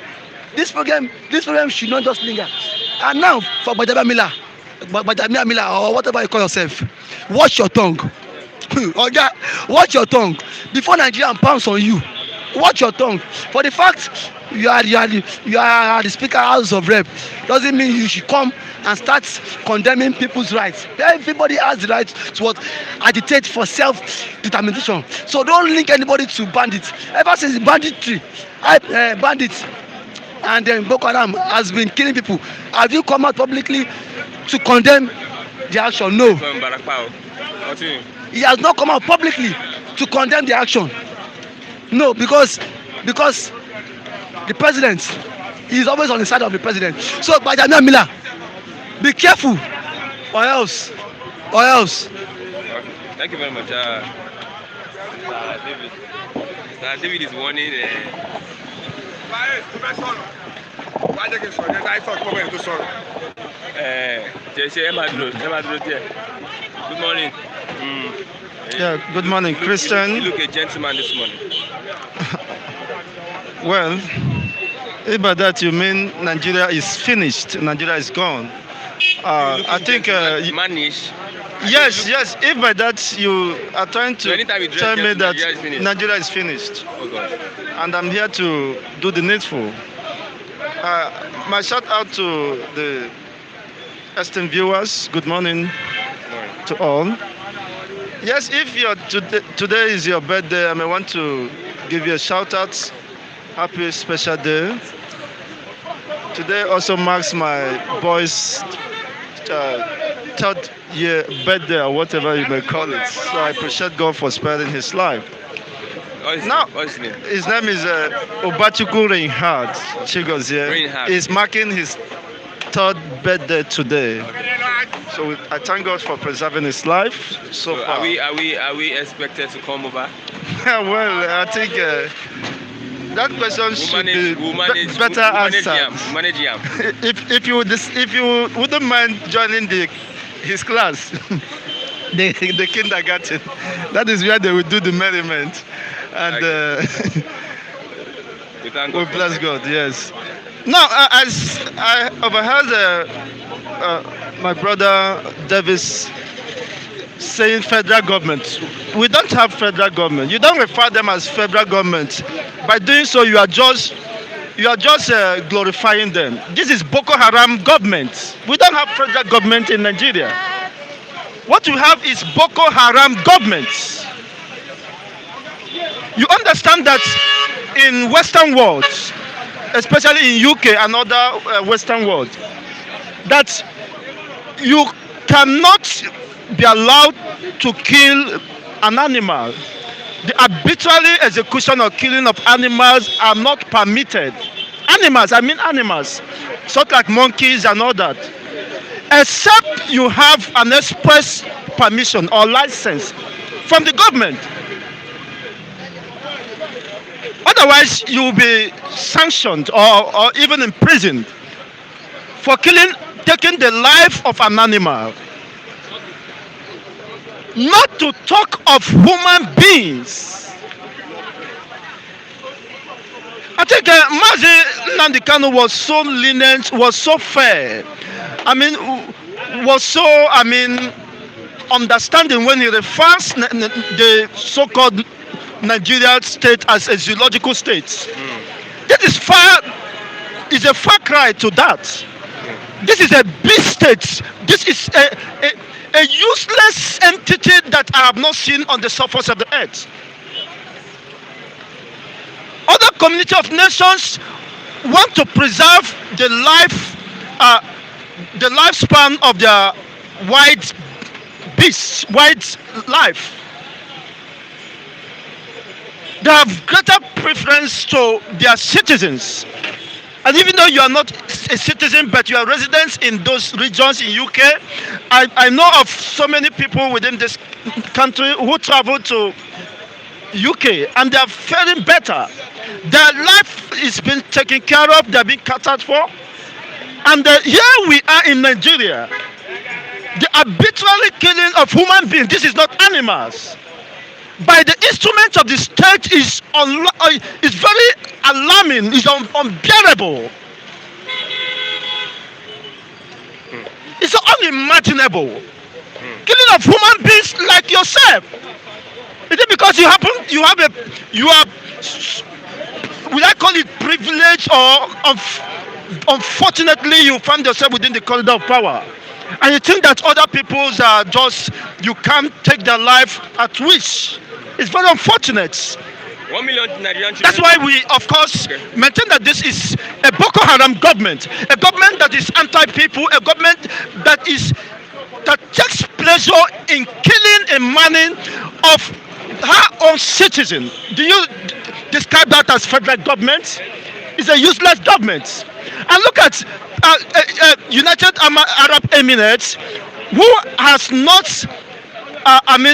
this program should not just linger. And now for Bajamila or whatever you call yourself, watch your tongue. Watch your tongue before Nigerian pounds on you. Watch your tongue. For the fact you are the Speaker House of Rep doesn't mean you should come and start condemning people's rights. Everybody has the right to agitate for self-determination. So don't link anybody to bandits. Ever since the bandits and then Boko Haram has been killing people, have you come out publicly to condemn the action? No. He has not come out publicly to condemn the action. No, because the president is always on the side of the president. So Bajamila Miller, be careful, or else. Thank you very much, David. David is warning. Good morning. Yeah, good morning, Christian. You look a gentleman this morning. Well, if by that you mean Nigeria is finished, Nigeria is gone. I think Manish. yes. If by that you are trying to tell me that Nigeria is finished, Oh God. and I'm here to do the needful. My shout out to the esteemed viewers. Good morning to all. Yes, if today is your birthday, I may want to give you a shout out. Happy special day. Today also marks my boy's third year birthday or whatever you may call it. So I appreciate God for sparing his life. What's his name? His name is Obachukwu Reinhard Chigozie. Reinhard. He's marking his third birthday today. So I thank God for preserving his life so far. Are we expected to come over? Well, I think that question should be better answered. Manage him. If you wouldn't mind joining his class, the kindergarten, that is where they will do the merriment, and we bless God. Yes. Now, as I overheard my brother Davis saying federal government, we don't have federal government. You don't refer them as federal government. By doing so, you are just glorifying them. This is Boko Haram government. We don't have federal government in Nigeria. What you have is Boko Haram government. You understand that in Western world, especially in UK and other Western world, that you cannot be allowed to kill an animal. The arbitrary execution or killing of animals are not permitted. Animals, I mean animals, sort like monkeys and all that, except you have an express permission or license from the government. Otherwise, you will be sanctioned or even imprisoned for taking the life of an animal. Not to talk of human beings. I think Mazi Nnamdi Kanu was so lenient, was so fair. Understanding when he refers the so-called Nigerian state as a zoological state. That is a far cry to that. This is a beast state. This is a useless entity that I have not seen on the surface of the earth. Other community of nations want to preserve the lifespan of their wild beasts, wild life. They have greater preference to their citizens. And even though you are not a citizen, but you are residents in those regions in UK, I know of so many people within this country who travel to UK, and they are faring better. Their life is being taken care of, they're being catered for. And here we are in Nigeria, the arbitrary killing of human beings. This is not animals. By the instruments of the state is very alarming, is unbearable. It's unimaginable. Killing of human beings like yourself. Is it because you are, will I call it privilege, or unfortunately you find yourself within the corridor of power? And you think that other people's are just, you can't take their life at wish. It's very unfortunate. 1 million Nigerian children. That's why we, of course, maintain that this is a Boko Haram government, a government that is anti-people, a government that takes pleasure in killing and manning of her own citizens. Do you describe that as federal government? It's a useless government. And look at United Arab Emirates, who has not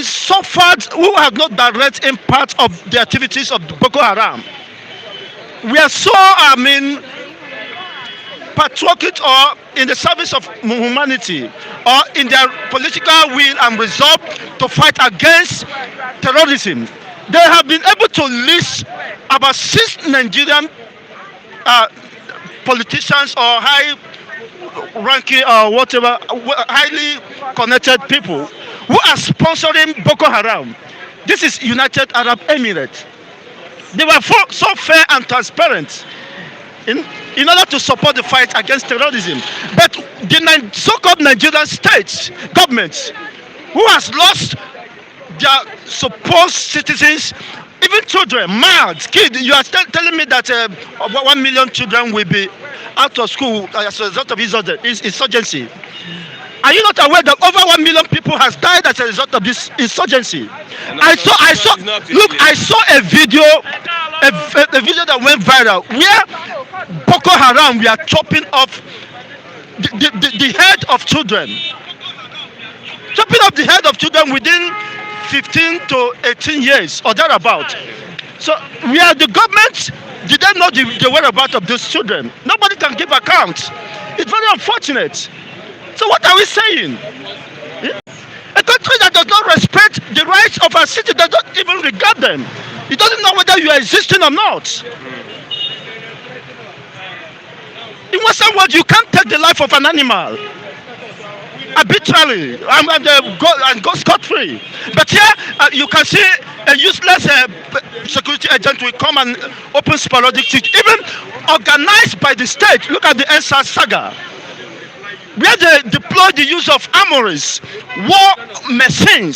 suffered, who have not direct impact of the activities of Boko Haram. We are so, patriotic or in the service of humanity, or in their political will and resolve to fight against terrorism. They have been able to list about 6 Nigerian politicians or high-ranking or whatever, highly connected people who are sponsoring Boko Haram. This is United Arab Emirates. They were so fair and transparent in order to support the fight against terrorism. But the so-called Nigerian states, governments, who has lost their supposed citizens, even children, mad kids. You are telling me that 1 million children will be out of school as a result of insurgency. Are you not aware that over 1 million people has died as a result of this insurgency? I saw a video that went viral where Boko Haram, we are chopping off the head of children. Chopping off the head of children within 15 to 18 years or thereabout. So we are the government. Did they know the whereabouts of those children? Nobody can give account. It's very unfortunate. So what are we saying? A country that does not respect the rights of our citizens, does not even regard them. It doesn't know whether you are existing or not. In Western world, you can't take the life of an animal arbitrarily and go scot-free. But here, you can see a useless security agent will come and open sporadic siege, even organized by the state. Look at the NSAS saga, where they deploy the use of armories, war machine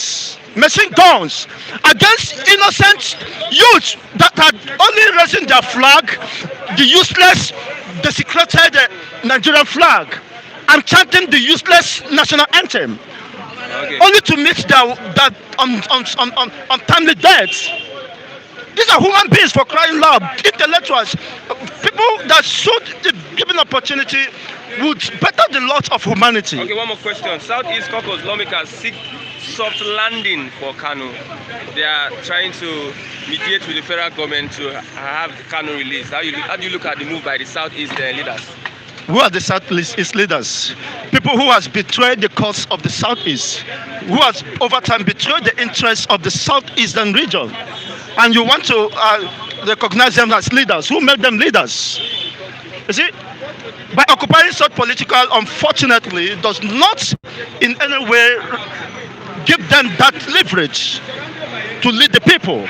guns against innocent youth that are only raising their flag, the useless, desecrated Nigerian flag, and chanting the useless national anthem, only to meet that untimely deaths. These are human beings, for crying loud, intellectuals, people that should, if given opportunity, would better the lot of humanity. Okay, one more question. Southeast Caucus lawmakers seek soft landing for Kanu. They are trying to mediate with the federal government to have Kanu released. How do you look at the move by the Southeast leaders? Who are the Southeast leaders? People who has betrayed the cause of the Southeast, who has over time betrayed the interests of the Southeastern region. And you want to recognize them as leaders. Who made them leaders? You see, by occupying such political, unfortunately, does not in any way give them that leverage to lead the people.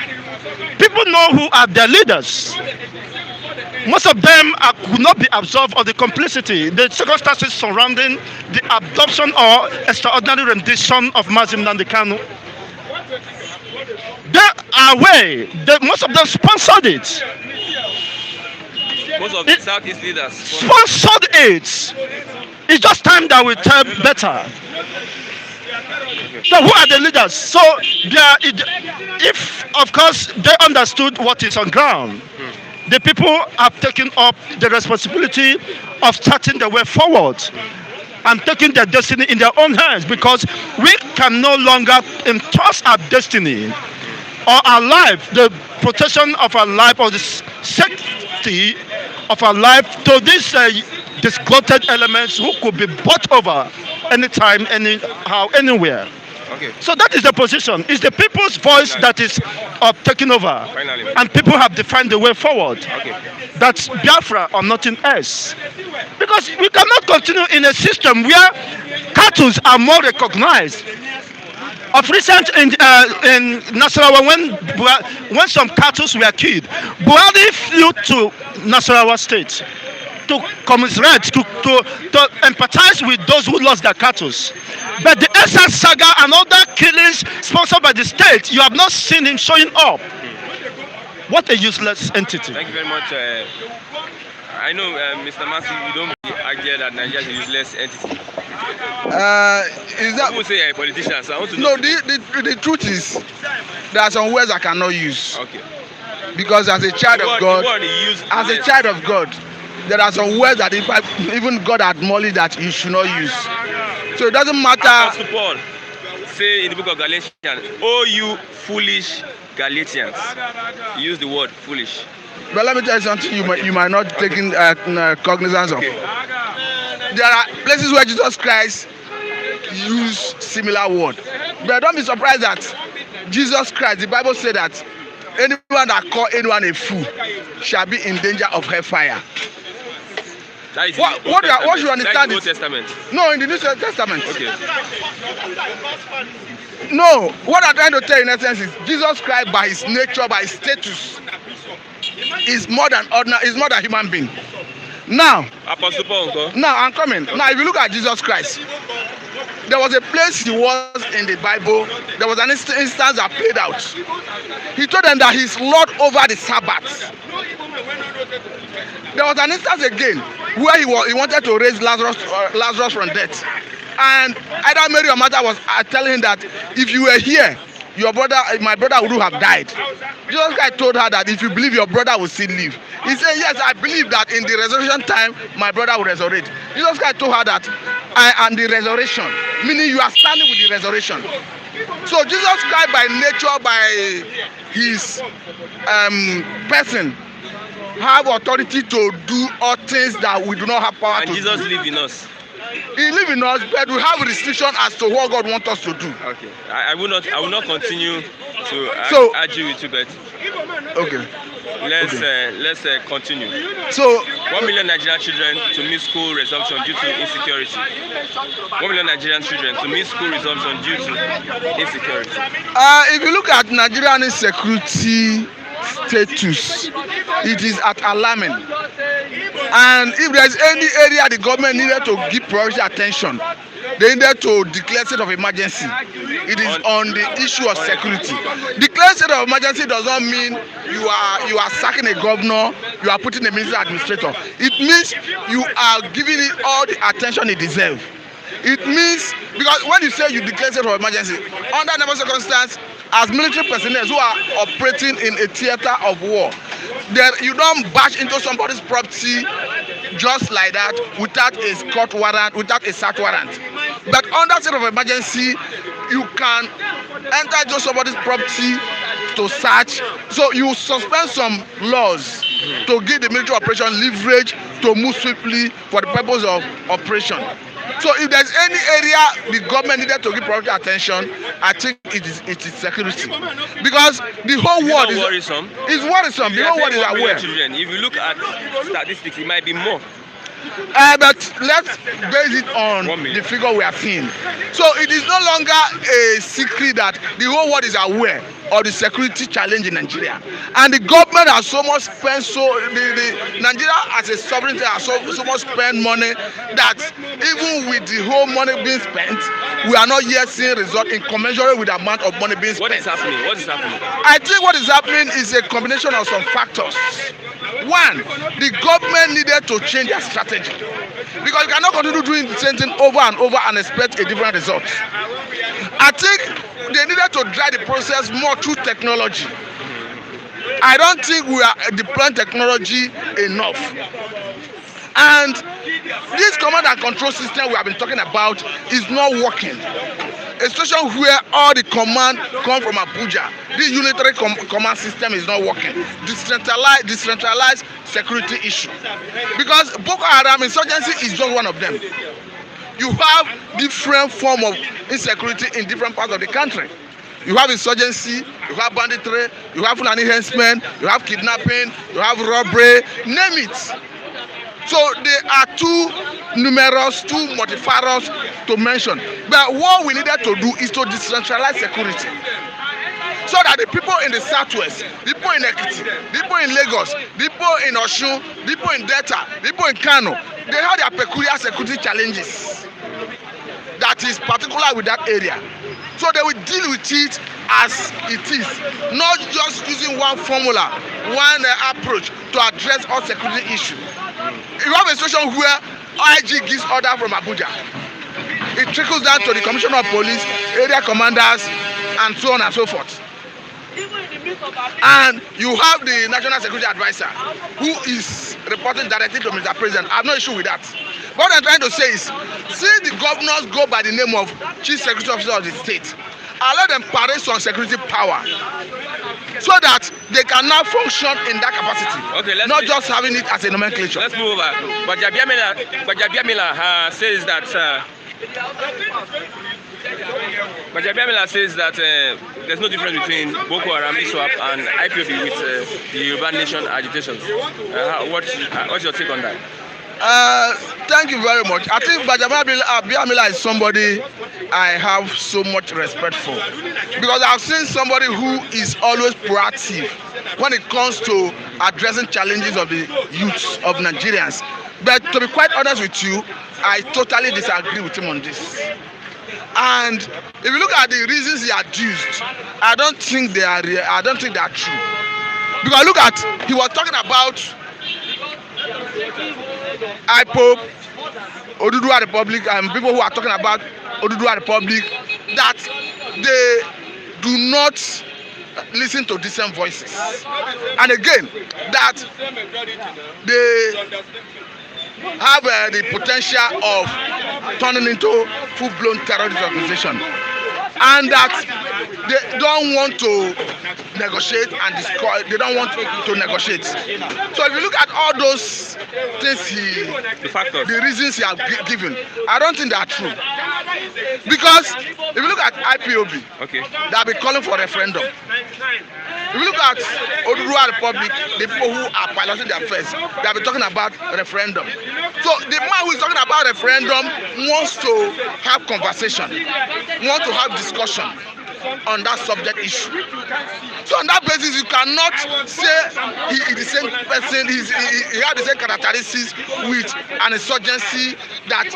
People know who are their leaders. Most of them could not be absolved of the complicity, the circumstances surrounding the adoption or extraordinary rendition of Mazim Nnamdi Kanu. They are aware. Most of them sponsored it. Most of the Southeast leaders sponsored it. It's just time that we tell better. So who are the leaders? So they are, if of course they understood what is on ground, the people have taken up the responsibility of starting the way forward and taking their destiny in their own hands, because we can no longer entrust our destiny or our life, the protection of our life, or the safety of our life to these disgruntled elements who could be bought over anytime, anyhow, anywhere. Okay. So that is the position. It's the people's voice that is taking over. Finally. And people have defined the way forward. Okay. That's Biafra or nothing else. Because we cannot continue in a system where cattle are more recognized. Of recent in Nasarawa, when some cattle were killed, Buhari flew to Nasarawa state to commiserate, to empathize with those who lost their cattle. But the SS saga and other killings sponsored by the state, you have not seen him showing up. What a useless entity. Thank you very much. I know, Mr. Massey, you don't argue that Nigeria is a useless entity. Is that? People say a politician, so I want to No, know. the truth is, there are some words I cannot use. Okay. Because as a child of God, as a child of God, there are some words that even God acknowledged that you should not use. So it doesn't matter. Apostle Paul say in the book of Galatians, "Oh, you foolish Galatians," he used the word foolish. But let me tell you something you might not take in cognizance of. Okay. There are places where Jesus Christ used similar word. But don't be surprised that Jesus Christ, the Bible said that anyone that call anyone a fool shall be in danger of hellfire. That is What you understand is the Old Testament. No, in the New Testament. Okay. No, what I'm trying to tell you in essence is Jesus Christ, by his nature, by his status, is more than ordinary, is more than human being. Now, Apostle Paul, okay? now I'm coming. Now, if you look at Jesus Christ, there was a place he was in the Bible. There was an instance that played out. He told them that he's Lord over the Sabbath. There was an instance again where he wanted to raise Lazarus from death, and either Mary or Martha was telling him that if you were here, my brother would have died. Jesus Christ told her that if you believe, your brother will still live. He said, yes, I believe that in the resurrection time, my brother will resurrect. Jesus Christ told her that I am the resurrection, meaning you are standing with the resurrection. So Jesus Christ, by nature, by his person, have authority to do all things that we do not have power And to Jesus do. lives in us. He lives in us, but we have restriction as to what God wants us to do. Okay. I will not continue to argue with you, but Okay. let's continue. So 1 million Nigerian children to miss school resumption due to insecurity. 1 million Nigerian children to miss school resumption due to insecurity. if you look at Nigerian insecurity status, it is at alarming. And if there is any area the government needed to give priority attention, they needed to declare state of emergency. It is on the issue of security. Declare state of emergency does not mean you are sacking a governor, you are putting a minister administrator. It means you are giving it all the attention it deserves. It means, because when you say you declare state of emergency, under normal circumstances, as military personnel who are operating in a theater of war, you don't bash into somebody's property just like that without a court warrant, without a search warrant. But under state of emergency, you can enter into somebody's property to search. So you suspend some laws to give the military operation leverage to move swiftly for the purpose of operation. So if there's any area the government needed to give priority attention, I think it is security, because the whole world is worrisome. The whole world is aware. Children. If you look at statistics, it might be more. But let's base it on the figure we are seeing. So it is no longer a secret that the whole world is aware of the security challenge in Nigeria, and the government has so much spent. So the Nigeria as a sovereignty has so much spent money that even with the whole money being spent, we are not yet seeing result in commensurate with the amount of money being spent. What is happening? I think what is happening is a combination of some factors. One, the government needed to change their strategy, because you cannot continue doing the same thing over and over and expect a different result. I think they needed to drive the process more through technology. I don't think we are deploying technology enough. And this command and control system we have been talking about is not working. a situation where all the command come from Abuja. This unitary command system is not working. Decentralized security issue. Because Boko Haram insurgency is just one of them. You have different form of insecurity in different parts of the country. You have insurgency, you have banditry, you have Fulani henchmen, you have kidnapping, you have robbery, name it. So they are too numerous, too multifarious to mention. But what we needed to do is to decentralize security. So that the people in the southwest, people in Ekiti, people in Lagos, people in Osun, people in Delta, people in Kano, they have their peculiar security challenges that is particular with that area. So they will deal with it as it is, not just using one formula, one approach to address all security issues. You have a situation where IG gives order from Abuja. It trickles down to the Commissioner of Police, area commanders, and so on and so forth. And you have the National Security Advisor, who is reporting directly to Mr. President. I have no issue with that. What I'm trying to say is, see the governors go by the name of Chief Security Officer of the state, and let them parade some security power, so that they can now function in that capacity. Okay, not just having it as a nomenclature. Let's move over. But Jabiamila says that. But Jabiamila says that there's no difference between Boko Haram, Iswap, and Ipob with the Yoruba Nation agitations. What's your take on that? Thank you very much. I think Jabiamila is somebody I have so much respect for, because I've seen somebody who is always proactive when it comes to addressing challenges of the youth of Nigerians. But to be quite honest with you, I totally disagree with him on this. And if you look at the reasons he adduced, I don't think they are true. Because look at, he was talking about Ipob, Oduduwa Republic, and people who are talking about Oduduwa Republic, that they do not listen to decent voices. And again, that they have the potential of turning into full-blown terrorist organization, and that they don't want to negotiate and discuss. They don't want to negotiate. So if you look at all those things, the reasons he has given, I don't think they are true. Because if you look at Ipob, okay, they'll be calling for a referendum. If you look at Oduduwa Republic, the people who are piloting their affairs, they'll be talking about referendum. So the man who is talking about referendum wants to have conversation, wants to have discussion on that subject issue. So on that basis, you cannot say he is the same person, he has the same characteristics with an insurgency that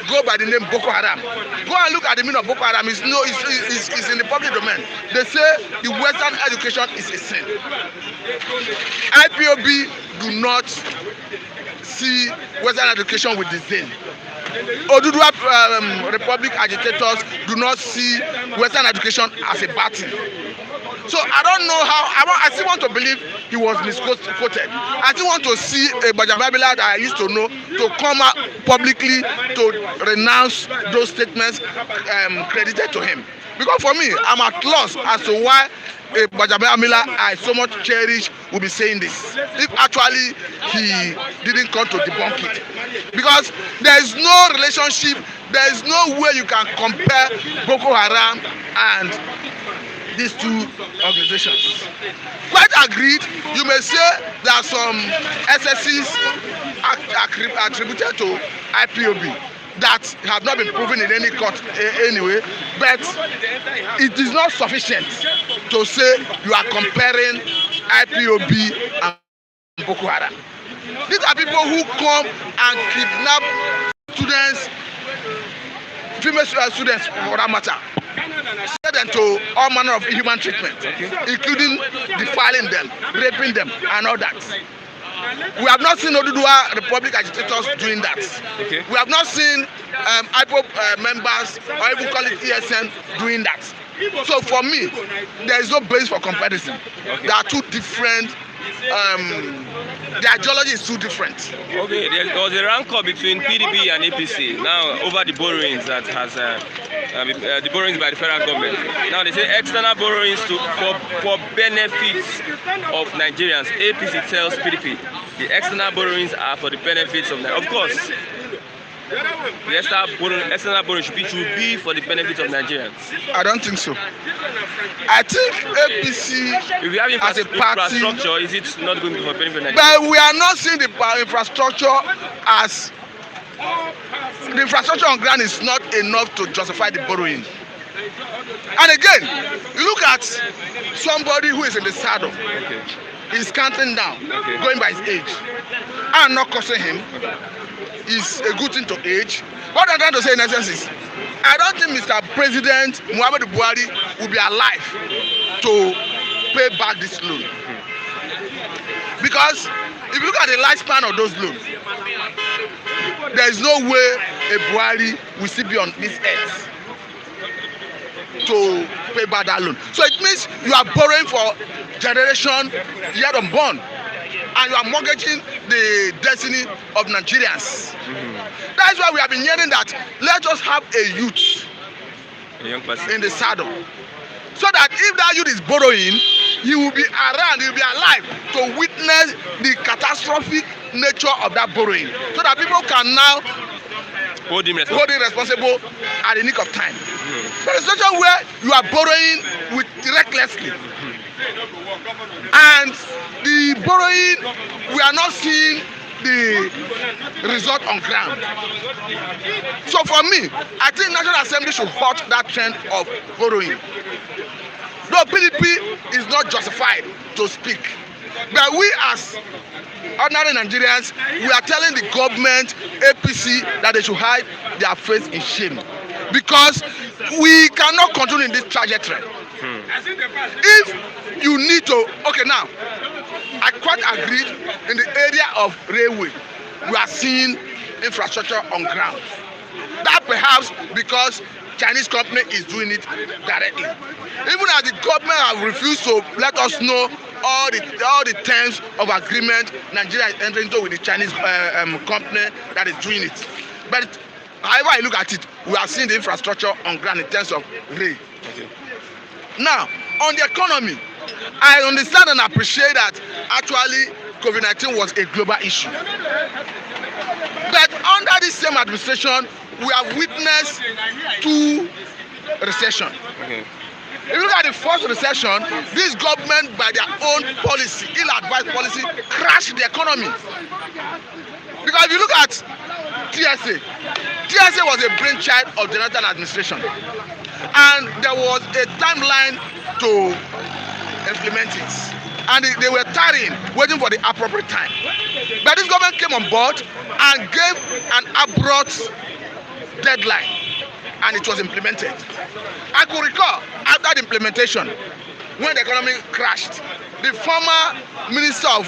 go by the name Boko Haram. Go and look at the meaning of Boko Haram. It's in the public domain. They say the Western education is a sin. Ipob do not see Western education with disdain. Oduduwa Republic agitators do not see Western education as a bad thing. So I don't know how. I still want to believe he was misquoted. I still want to see a Jabiamila that I used to know to come out publicly to renounce those statements credited to him. Because for me, I'm at loss as to why Jabiamila I so much cherish will be saying this, if actually he didn't come to debunk it. Because there is no relationship, there is no way you can compare Boko Haram and these two organizations. Quite agreed, you may say there are some SSCs attributed to Ipob that have not been proven in any court anyway, but it is not sufficient to say you are comparing Ipob and Boko Haram. These are people who come and kidnap students, female students for that matter, send them to all manner of inhuman treatment, including defiling them, raping them, and all that. We have not seen Oduduwa Republic agitators doing that. Okay. We have not seen Ipob members, or even call it ESN, doing that. So for me, there is no basis for comparison. Okay. There are two different the ideology is too different. Okay, there was a rancor between PDP and APC now over the borrowings that has the borrowings by the federal government. Now they say external borrowings for benefits of Nigerians. APC tells PDP the external borrowings are for the benefits of Nigerians. Of course, the external borrowing should be for the benefits of Nigerians. I don't think so. I think APC if you have as a party, infrastructure, is it not going to be for benefit of Nigerians? But we are not seeing the infrastructure as the infrastructure on ground is not enough to justify the borrowing. And again, you look at somebody who is in the saddle. Okay. He's counting down, okay, going by his age. I'm not cursing him. Okay. Is a good thing to age. What I'm trying to say in essence is, I don't think Mr. President Muhammadu Buhari will be alive to pay back this loan. Because if you look at the lifespan of those loans, there is no way a Buhari will still be on this earth to pay back that loan. So it means you are borrowing for generation yet unborn, and you are mortgaging the destiny of Nigerians. That is why we have been hearing that let us have a youth, a young person in the saddle, so that if that youth is borrowing, he will be around, he will be alive to witness the catastrophic nature of that borrowing, so that people can now hold him responsible at the nick of time. There is a situation where you are borrowing recklessly, and the borrowing, we are not seeing the result on ground. So for me, I think National Assembly should halt that trend of borrowing. Though PDP is not justified to speak, but we as ordinary Nigerians, we are telling the government, APC, that they should hide their face in shame, because we cannot continue in this trajectory. If you need to, okay, now I quite agree in the area of railway, we are seeing infrastructure on ground. That perhaps because Chinese company is doing it directly. Even as the government have refused to let us know all the terms of agreement Nigeria is entering into with the Chinese company that is doing it. But however I look at it, we are seeing the infrastructure on ground in terms of rail. Okay. Now, on the economy, I understand and appreciate that actually COVID-19 was a global issue. But under this same administration, we have witnessed 2 recessions. Okay. If you look at the first recession, this government, by their own policy, ill-advised policy, crashed the economy. Because if you look at TSA was a brainchild of the Jonathan administration. And there was a timeline to implement it. And they were tarrying, waiting for the appropriate time. But this government came on board and gave an abrupt deadline, and it was implemented. I could recall after the implementation, when the economy crashed, the former Minister of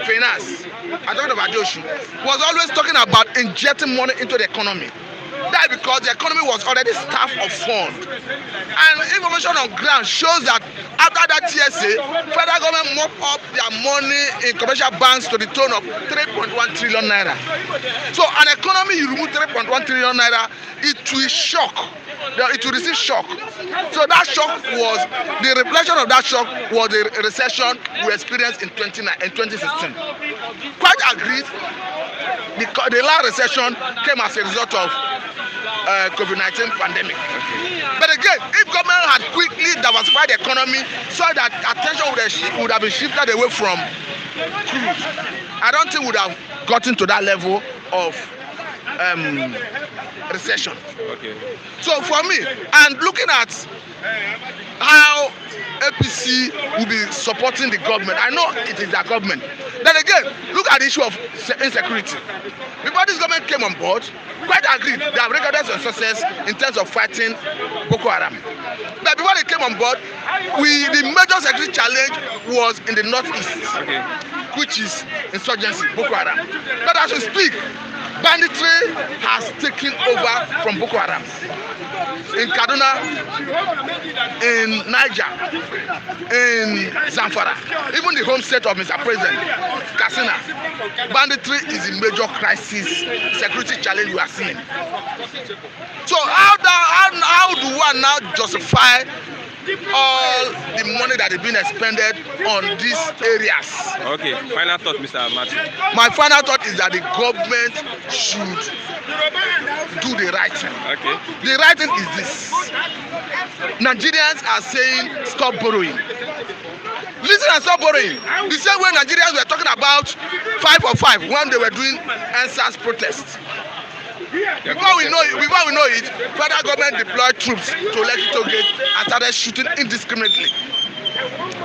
Finance, Agitators, was always talking about injecting money into the economy. That because the economy was already starved of funds. And information on ground shows that after that TSA, federal government mopped up their money in commercial banks to the tune of 3.1 trillion naira. So an economy, you remove 3.1 trillion naira, it will shock. It will receive shock. So that shock was, the reflection of that shock was the recession we experienced in 2016. Quite agreed, the last recession came as a result of COVID-19 pandemic. But again, if government had quickly diversified the economy so that attention would have been shifted away from cruise, I don't think we would have gotten to that level of recession. Okay. So for me, and looking at how APC will be supporting the government, I know it is their government. Then again, look at the issue of insecurity. Before this government came on board, quite agreed, they have recorded some success in terms of fighting Boko Haram. But before they came on board, the major security challenge was in the northeast, Okay. which is insurgency, Boko Haram. But as we speak, banditry has taken over from Boko Haram. in Kaduna, in Niger, in Zamfara, even the home state of Mr. President, Katsina. Banditry is a major crisis, security challenge we are seeing. So how do one now justify all the money that is being expended on these areas? Okay, final thought, Mr. Martin. My final thought is that the government should do the right thing. Okay. The right thing is this: Nigerians are saying stop borrowing. Listen and stop borrowing. The same way Nigerians were talking about 5 for 5 when they were doing NSAS protests. Before we know it, federal government deployed troops to Lekki Toll Gate and started shooting indiscriminately.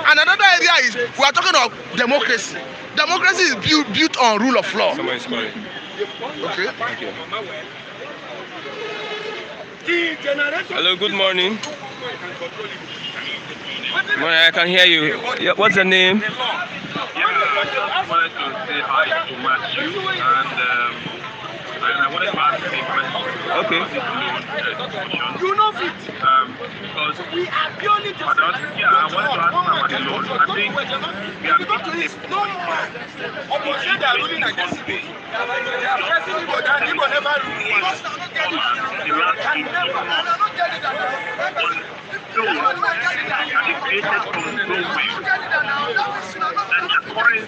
And another area is we are talking of democracy. Democracy is built on rule of law. Someone is calling. Okay. Thank you. Hello, good morning. Good morning, I can hear you. Yeah, what's your name? I just wanted to say hi to Matthew and I wanted to ask him a question. Okay. You know it. Because we are purely I wanted to ask him about the loan. I think we are going to this point. Opposition are ruling against me. Created from nowhere. And the current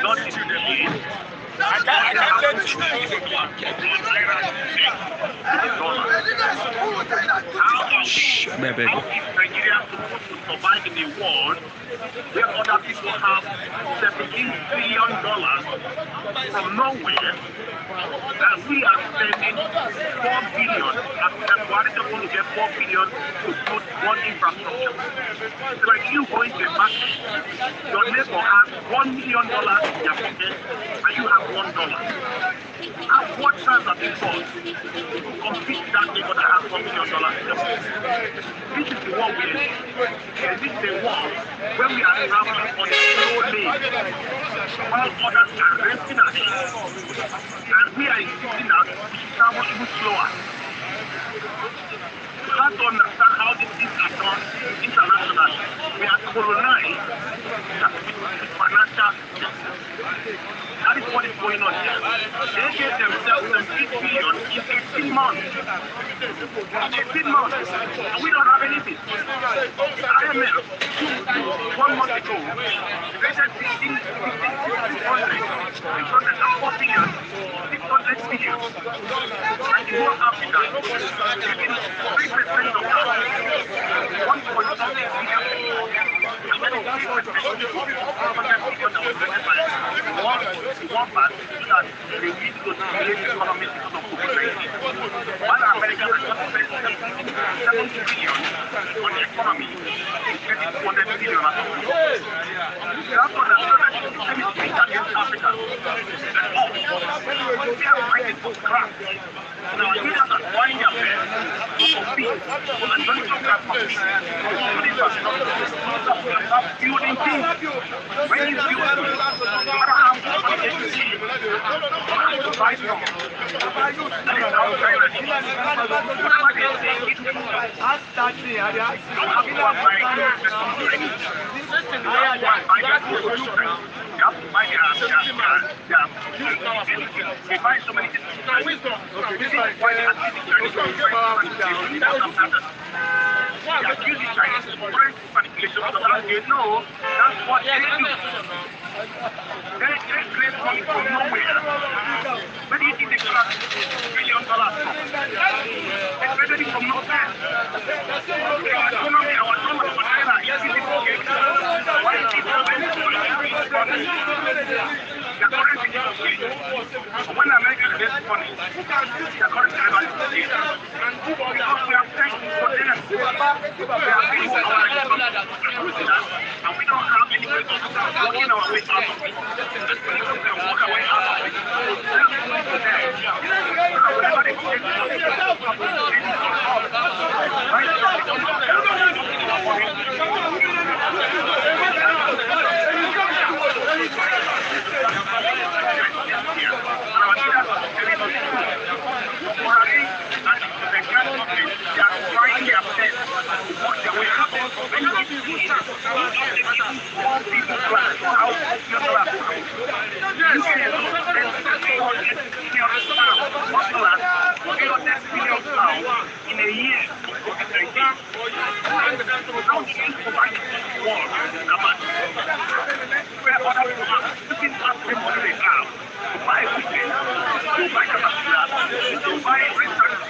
not in the lead. How is Nigeria supposed to survive in the world where other people have $17 billion from nowhere and we are spending $4 billion and Buhari just want to get $4 billion to put one infrastructure? It's like you going to a market, your neighbor has $1 million in their pocket and you have $1. And what chance have you got to compete with that neighbor that has $1 million in their pocket? This is the war we are in. This is the war when we are traveling on a slow lane while others are resting at it. And we are insisting that we should travel even slower. You have to understand how these things are done internationally. We are colonized with financial justice. That is what is going on here. They gave themselves $6 billion in 18 months. 18 months. And we don't have anything. IMF, 1 month ago, they said 600 and 4 billion, 600 billion. And the whole Africa, taking 3% of that, 1.something billion. And then 3% of the 400 billion that was rented by one part that they need to create the economy because of COVID-19. While America has just spent $7 billion on the economy, it's getting $200 billion out of it. You have to understand that the same is being against Africa. And we are fighting for crap. Now, Nigerians are trying their best to compete for the 20% compete for infrastructure. About building things. When you build things, no matter how much money you see, you have to buy from. That is how China is. Whatever they say, it will do. You don't have to buy the company. You don't have to buy the company. You have to buy anything. They buy so many things. This is why they are using Chinese manipulation. They are using Chinese foreign manipulation because they know that's what they do. They create money from nowhere. Where do you think they got $1 billion from? They created it from nowhere. Our economy, our dollar, our naira, is in the pocket. Why is it happening? The currency is okay. When America gets money, the currency is okay. Because we are thanks for them. We are paying for our economy. And we don't have any way of working our way out of it. And we can walk our way out of it. Let's do it to them. Whatever they take to us, they need to us. Right? They don't know They are trying their best to work their way out. Many of these people all people plan how funeral are. You can spend 300 million pounds, not dollars, 300 million pounds in a year to COVID-19. How do you provide war about where other people are looking at the money they have to buy equipment, to buy capacity, to buy research,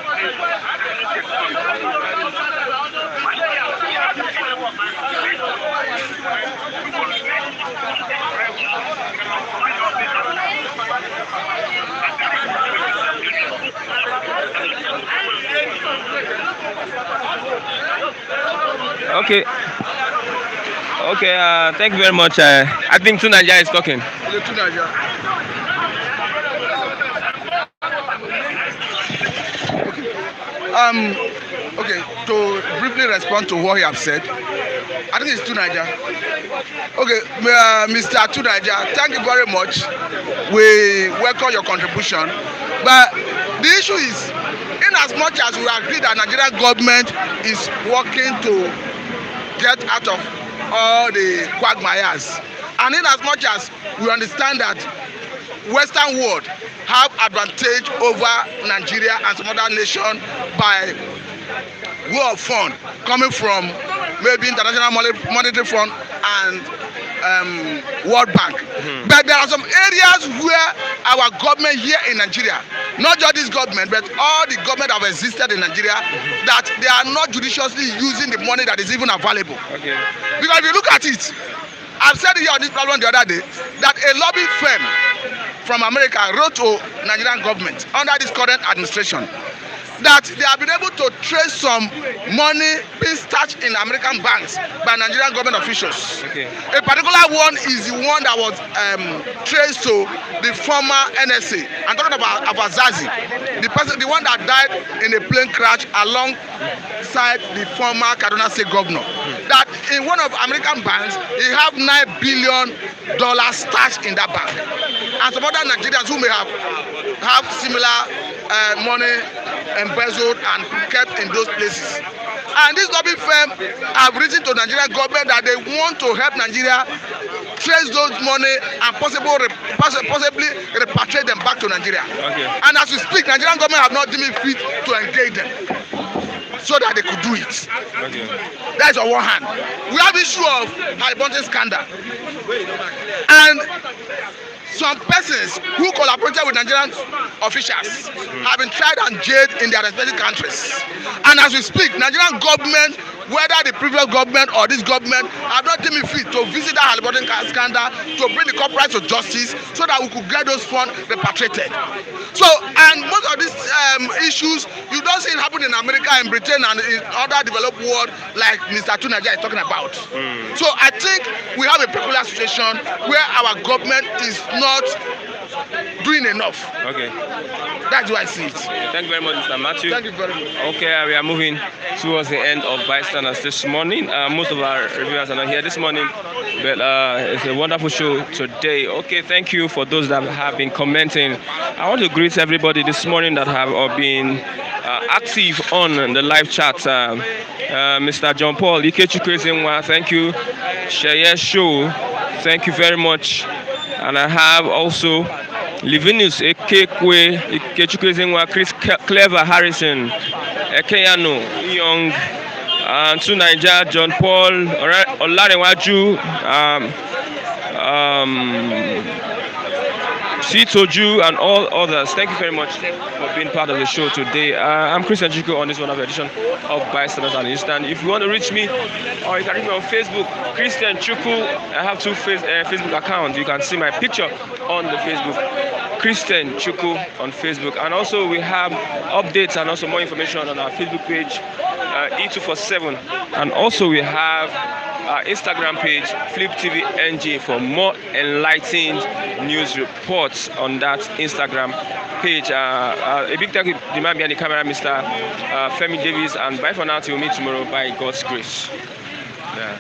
Okay. Okay. Thank you very much. I think Tunaja is talking. Okay, to Nigeria. Okay, to briefly respond to what he have said, I think it's Tunaja. Okay, Mr. Tunaja, thank you very much. We welcome your contribution. But the issue is, in as much as we agree that Nigerian government is working to get out of all the quagmires, and in as much as we understand that Western world have advantage over Nigeria and some other nation by way of fund coming from maybe International Monetary Fund and World Bank. But there are some areas where our government here in Nigeria, not just this government, but all the government that have existed in Nigeria, that they are not judiciously using the money that is even available. Okay. Because if you look at it, I've said here on this problem the other day that a lobby firm from America wrote to Nigerian government under this current administration that they have been able to trace some money being stashed in American banks by Nigerian government officials. Okay. A particular one is the one that was traced to the former NSA. I'm talking about Abazazi, the one that died in a plane crash alongside the former Kaduna State governor. That in one of American banks, he have $9 billion stashed in that bank, and some other Nigerians who may have similar money embezzled and kept in those places. And this lobby firm have written to Nigerian government that they want to help Nigeria trace those money and possibly repatriate them back to Nigeria. Okay. And as we speak, Nigerian government have not deemed fit to engage them so that they could do it. Okay. That is on one hand. We have issue of Halibonte scandal. And some persons who collaborated with Nigerian officials have been tried and jailed in their respective countries. And as we speak, Nigerian government, whether the previous government or this government, have not deemed it fit to visit that Halibonte scandal to bring the culprits to justice so that we could get those funds repatriated. So, and most of these issues, you don't see it happen in America and Britain and in other developed world like Mr. Tunaja is talking about. So I think we have a peculiar situation where our government is not doing enough. Okay. That's why I see it. Thank you very much, Mr. Matthew. Thank you very much. Okay, we are moving towards the end of Bystanders this morning. Most of our reviewers are not here this morning, but it's a wonderful show today. Okay, thank you for those that have been commenting. I want to greet everybody this morning that have been active on the live chat. Mr. John Paul Ikechukwu, thank you. Sheye Show, thank you very much. And I have also Livinus Ekekwe Ikechukwu, Chris Clever Harrison, Ekeyano Young, to Niger, John Paul, Olarewaju, Sitoju, and all others. Thank you very much for being part of the show today. I'm Christian Chico on this one edition of Bystanders and Instant. If you want to reach me, or you can reach me on Facebook, Christian Chuku. I have two Facebook accounts. You can see my picture on the Facebook, Christian Chuku on Facebook. And also we have updates and also more information on our Facebook page, E247. And also we have our Instagram page, Flip TV NG, for more enlightened news reports on that Instagram page. A big thank you to the man behind the camera, Mr. Femi Davis, and bye for now till we meet tomorrow by God's grace. Yeah.